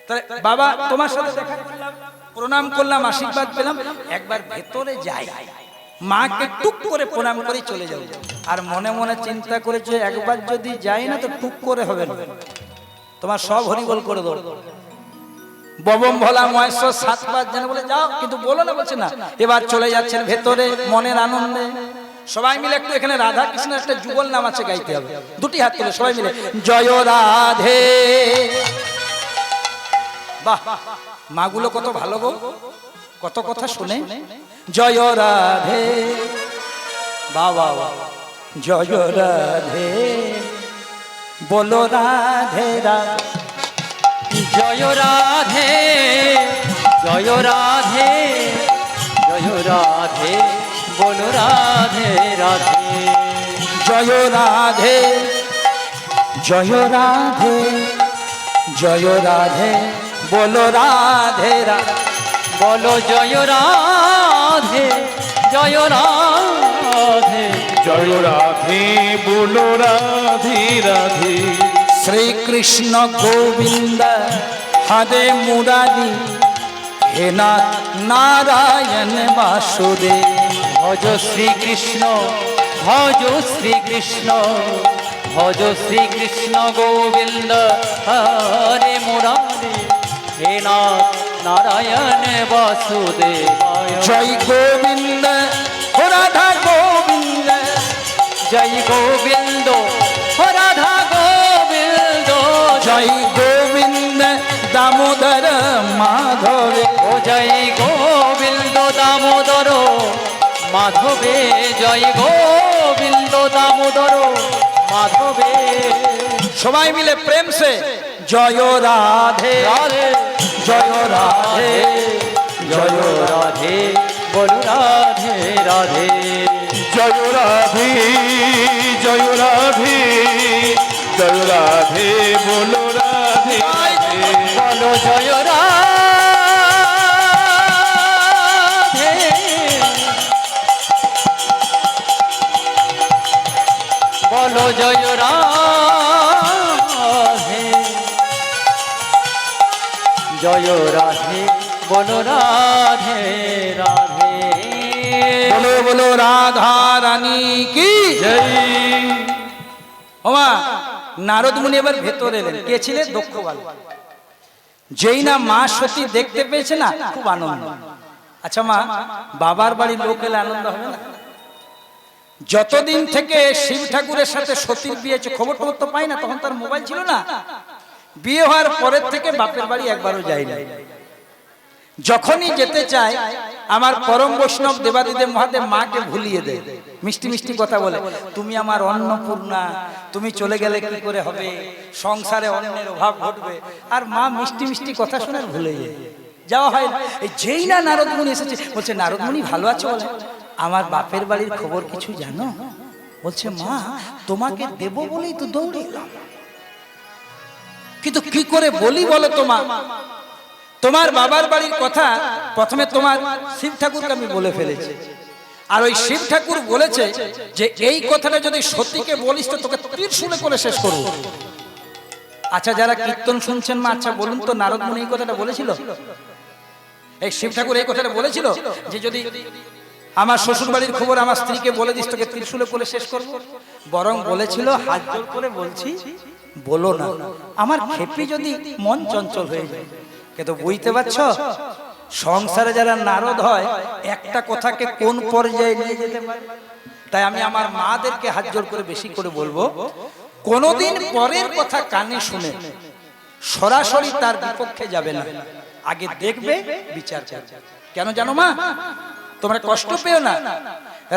তাহলে বাবা তোমার সাথে দেখা করলাম, প্রণাম করলাম, আশীর্বাদ পেলাম, একবার ভেতরে যাই, মাকে টুক করে প্রণাম করে চলে যাবো। আর মনে মনে চিন্তা করেছে একবার যদি যাই না তো টুক করে হবে না, তোমার সব হরিবল করে দেবো। ববম ভোলা মহেশ্বর 7 বার যেন বলে যাও, কিন্তু বলো না, বলছে না। এবার চলে যাচ্ছেন ভেতরে মনের আনন্দে। সবাই মিলে একটু এখানে রাধা কৃষ্ণের একটা যুগল নাম আছে, গাইতে হবে। দুটি হাত তুলে সবাই মিলে জয় রাধে। বাহ, মাগুলো কত ভালো গো, কত কথা শুনে। জয় রাধে, বাবা জয় রাধে, বলো রাধে রাধে। জয় রাধে, জয় রাধে, জয় রাধে, বলো রাধে রাধে। জয় রাধে, জয় রাধে, জয় রাধে, বলো রাধে রাধে। বলো জয় রাধে, জয় রাধে, জয় রাধে বলো রাধে রাধে। শ্রী কৃষ্ণ গোবিন্দ হরে মুরারি, হে নাথ নারায়ণ বাসুদেব। ভজ শ্রীকৃষ্ণ, ভজ শ্রীকৃষ্ণ, ভজ শ্রীকৃষ্ণ গোবিন্দ হরে মুরারি, হে নাথ নারায়ণ বাসুদেবায়। জয় গোবিন্দ রাধা গোবিন্দ, জয় গোবিন্দ রাধা গোবিন্দ, জয় গোবিন্দ দামোদর মাধবে। ও জয় গোবিন্দ দামোদর মাধবে, জয় গোবিন্দ দামোদর মাধবে। সবাই মিলে প্রেম সে জয় রাধে রাধে, জয় রাধে, জয় রাধে, বলো রাধে রাধে। জয় রাধে, জয় রাধে, জয় রাধে বলো রাধে রাধে। বলো জয় রাধে, বলো জয় রাধে, জয় রাধে, বলো রাধে রাধে। বলো বলো রাধা রানী কি জয়। ওমা নারদ মুনি এবার ভেতরে এলেন। কে ছিলেন? দক্ষ বালক। যেই না মা সতী দেখতে পেয়েছে না, খুব আনন্দ। আচ্ছা মা, বাবার বাড়ির লোক এলে আনন্দ হবে না? যতদিন থেকে শিব ঠাকুরের সাথে সতীর বিয়ে হয়েছে, খবর টবর তো পাই না, তখন তার মোবাইল ছিল না। বিয়ে হওয়ার পরের থেকে বাপের বাড়ি একবারও যাই না। যখনই যেতে চায় আমার পরম বৈষ্ণব দেবাদিদেব মহাদেব মাকে ভুলিয়ে দেয়, মিষ্টি মিষ্টি কথা বলে, তুমি আমার অন্নপূর্ণা, তুমি চলে গেলে কি করে হবে, সংসারে অন্নের অভাব ঘটবে। আর মা মিষ্টি মিষ্টি কথা শুনে ভুলে যায়, যাওয়া হয় না। এই যেই না নারদ মুনি এসেছে, বলছে নারদ মুনি ভালো আছো? বলে আমার বাপের বাড়ির খবর কিছু জানো? বলছে মা তোমাকে দেব বলেই তো দৌড়ে এলাম, কিন্তু কি করে বলি বলো তো মা। তোমার বাবার বাড়ির কথা প্রথমে তোমার শিব ঠাকুরকে আমি বলে ফেলেছি, আর ওই শিব ঠাকুর বলেছে যে এই কথাটা যদি সতীকে বলিস তো তোকে ত্রিশূলে করে শেষ করবো। আচ্ছা যারা কীর্তন শুনছেন মা, আচ্ছা বলুন তো নারদ মুনি এই কথাটা বলেছিল? এই শিব ঠাকুর এই কথাটা বলেছিল যে যদি আমার শ্বশুর বাড়ির খবর আমার স্ত্রীকে বলে দিস তোকে ত্রিশূলে করে শেষ করব? বরং বলেছিল হাত জোর করে বলছি বলো না, আমার খেপি যদি মন চঞ্চল হয়ে যায়। কিন্তু বুঝতে পারছ সংসারে যারা নারদ হয় একটা কথাকে কোন পর্যায়ে নিয়ে যেতে পারে। তাই আমি আমার মাদেরকে হাত জোর করে বেশি করে বলবো, কোনোদিন পরের কথা কানে শুনে সরাসরি তার বিপক্ষে যাবে না, আগে দেখবে বিচার করবে। কেন জানো মা? তোমরা কষ্ট পেও না।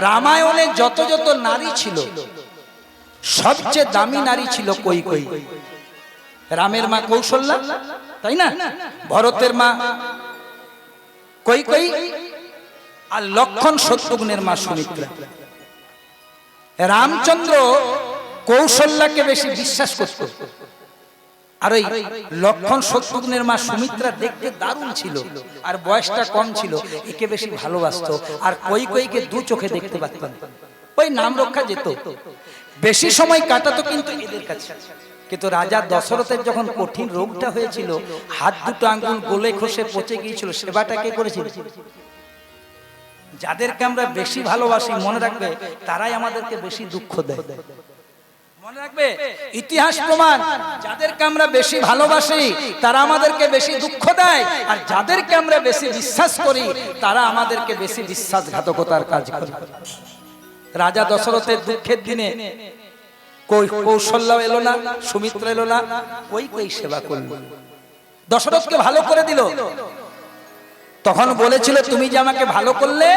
রামায়ণে যত যত নারী ছিল সবচেয়ে দামি নারী ছিল কৈকেয়ী। রামের মা কৌশল্যা, তাই না? ভরতের মা কৈকেয়ী, আর লক্ষণ শত্রুঘ্নের মা সুমিত্রা। রামচন্দ্র কৌশল্যাকে বেশি বিশ্বাস করত, আর ওই লক্ষণ শত্রুঘ্নের মা সুমিত্রা দেখতে দারুণ ছিল, আর বয়সটা কম ছিল, একে বেশি ভালোবাসতো। আর কৈকেয়ীকে দু চোখে দেখতে পারতাম, ওই নাম রক্ষা যেত, বেশি সময় কাটাতো কিন্তু এদের কাছে। কিন্তু রাজা দশরথের যখন কঠিন রোগটা হয়েছিল, হাত দুটো আঙ্গুল গলে খসে পচে গিয়েছিল, সেবাটা কে করেছিল? যাদেরকে আমরা বেশি ভালোবাসি, মনে রাখবে, তারাই আমাদেরকে বেশি দুঃখ দেয়। মনে রাখবে, ইতিহাস প্রমাণ, যাদেরকে আমরা বেশি ভালোবাসি তারা আমাদেরকে বেশি দুঃখ দেয়, আর যাদেরকে আমরা বেশি বিশ্বাস করি তারা আমাদেরকে বেশি বিশ্বাসঘাতকতার কাজ করে। রাজা দশরথের দুঃখের দিনে কৌশল্য এলো না, সুমিত্রা এলো না, কৈকেয়ী সেবা করল, দশরথকে ভালো করে দিল। তখন বলেছিল, তুমি যে আমাকে ভালো করলে,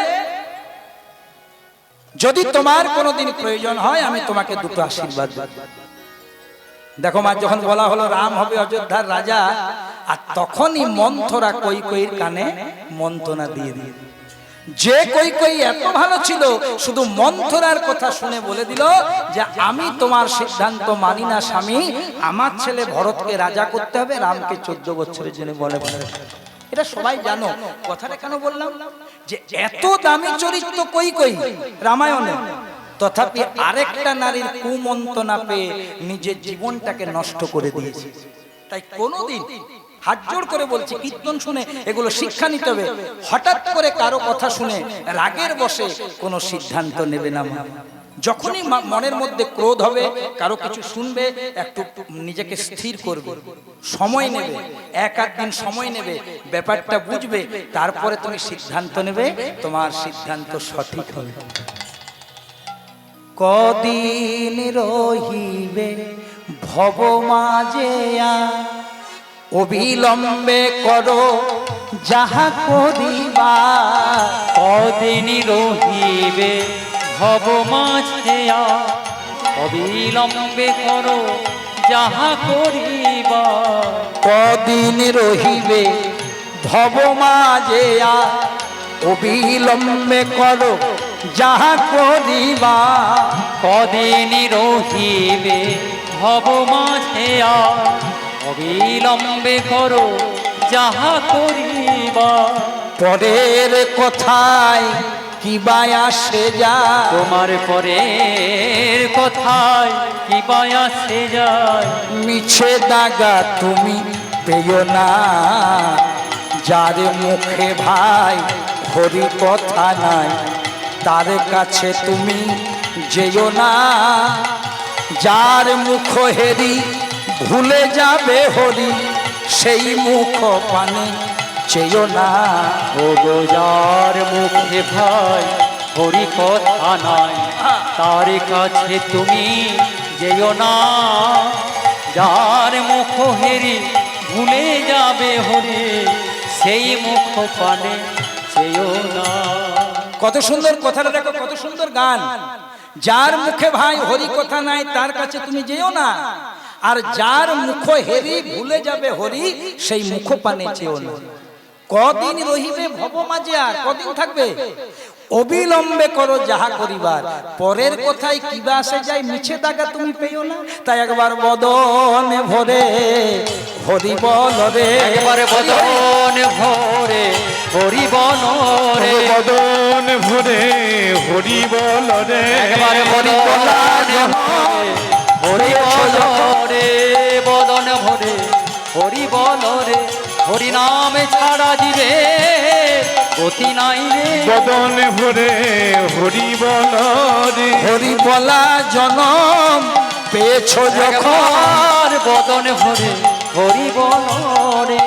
যদি তোমার কোনোদিন প্রয়োজন হয় আমি তোমাকে দুটো আশীর্বাদ দেব। দেখো মা, যখন বলা হলো রাম হবে অযোধ্যার রাজা, আর তখনই মন্থরা কৈকেয়ীর কানে মন্ত্রণা দিয়ে দিয়ে, যে কৈকেয়ী এত ভালো ছিল, শুধু মন্থরার কথা শুনে বলে দিল যে আমি তোমার সিদ্ধান্ত মানি না স্বামী, আমার ছেলে ভরতকে রাজা করতে হবে, রামকে 14 বছরের জন্য বলে বলে। এটা সবাই জানো, কথাটা কেন বললাম, যে এত দামি চরিত্র কৈকেয়ী রামায়ণে, তথাপি আরেকটা নারীর কুমন্ত্রণা পেয়ে নিজের জীবনটাকে নষ্ট করে দিয়েছে। তাই কোনোদিন, হাত জোড় করে বলছি, কীর্তন শুনে এগুলো শিক্ষা নিতে হবে। হঠাৎ করে কারো কথা শুনে রাগের বশে কোনো সিদ্ধান্ত নেবে না। যখনই মনের মধ্যে ক্রোধ হবে, কারো কিছু শুনবে, একটু নিজেকে স্থির করবে, সময় নেবে, এক আধ দিন সময় নেবে, ব্যাপারটা বুঝবে, তারপরে তুমি সিদ্ধান্ত নেবে, তোমার সিদ্ধান্ত সঠিক হবে। কদিন রহিবে ভব মাঝে, অবিলম্বে করো যাহা করিবা। কদিন রহিবে ভব মাঝে, অবিলম্বে করো যাহা করিবা। কদিন রহিবে ভব মাঝে, অবিলম্বে করো যাহা করিবা। কদিন রহিবে ভব মাঝে, অবিলম্বে করো যাহা করিবা। পরের কথায় কিবা আসে যায়, তোমার পরের কথায় কিবা আসে যায়। মিছে দাগা তুমি পেও না, যার মুখে ভাই হরি কথা নাই, তার কাছে তুমি যেও না। যার মুখ হেরি ভুলে যাবে হরি, সেই মুখ পানে চেয়েও না। ও গো, যার মুখে ভাই হরি কথা নাই, তার কাছে তুমি যেও না। যার মুখ হেরি ভুলে যাবে হরি, সেই মুখ পানে চেয়েও না। কত সুন্দর কথাটা দেখো, কত সুন্দর গান। যার মুখে ভাই হরি কথা নাই, তার কাছে তুমি যেও না, আর যার মুখ হেরি ভুলে যাবে হরি, সেই মুখ পানে চেয়েও না। কদিন রহিবে ভব মাঝে, আর কদিন থাকবে, অবিলম্বে করো যাহা করিবার। পরের কথায় কিবা আসে যায়, মিছে দাগা তুমি পেও না। তাই একবার বদনে ভরে হরি বল রে, একবারে বদন ভরে হরি বল রে, বদন ভরে হরি বল রে, একবারে হরি বল হরি বল রে, বদন ভরে হরি বল রে। হরি নামে ছাড়া দিবে গতি নাই রে। বদন ভরে হরি বল রে, হরি বলা জনম পেয়েছো যখন, বদন ভরে হরি বল রে।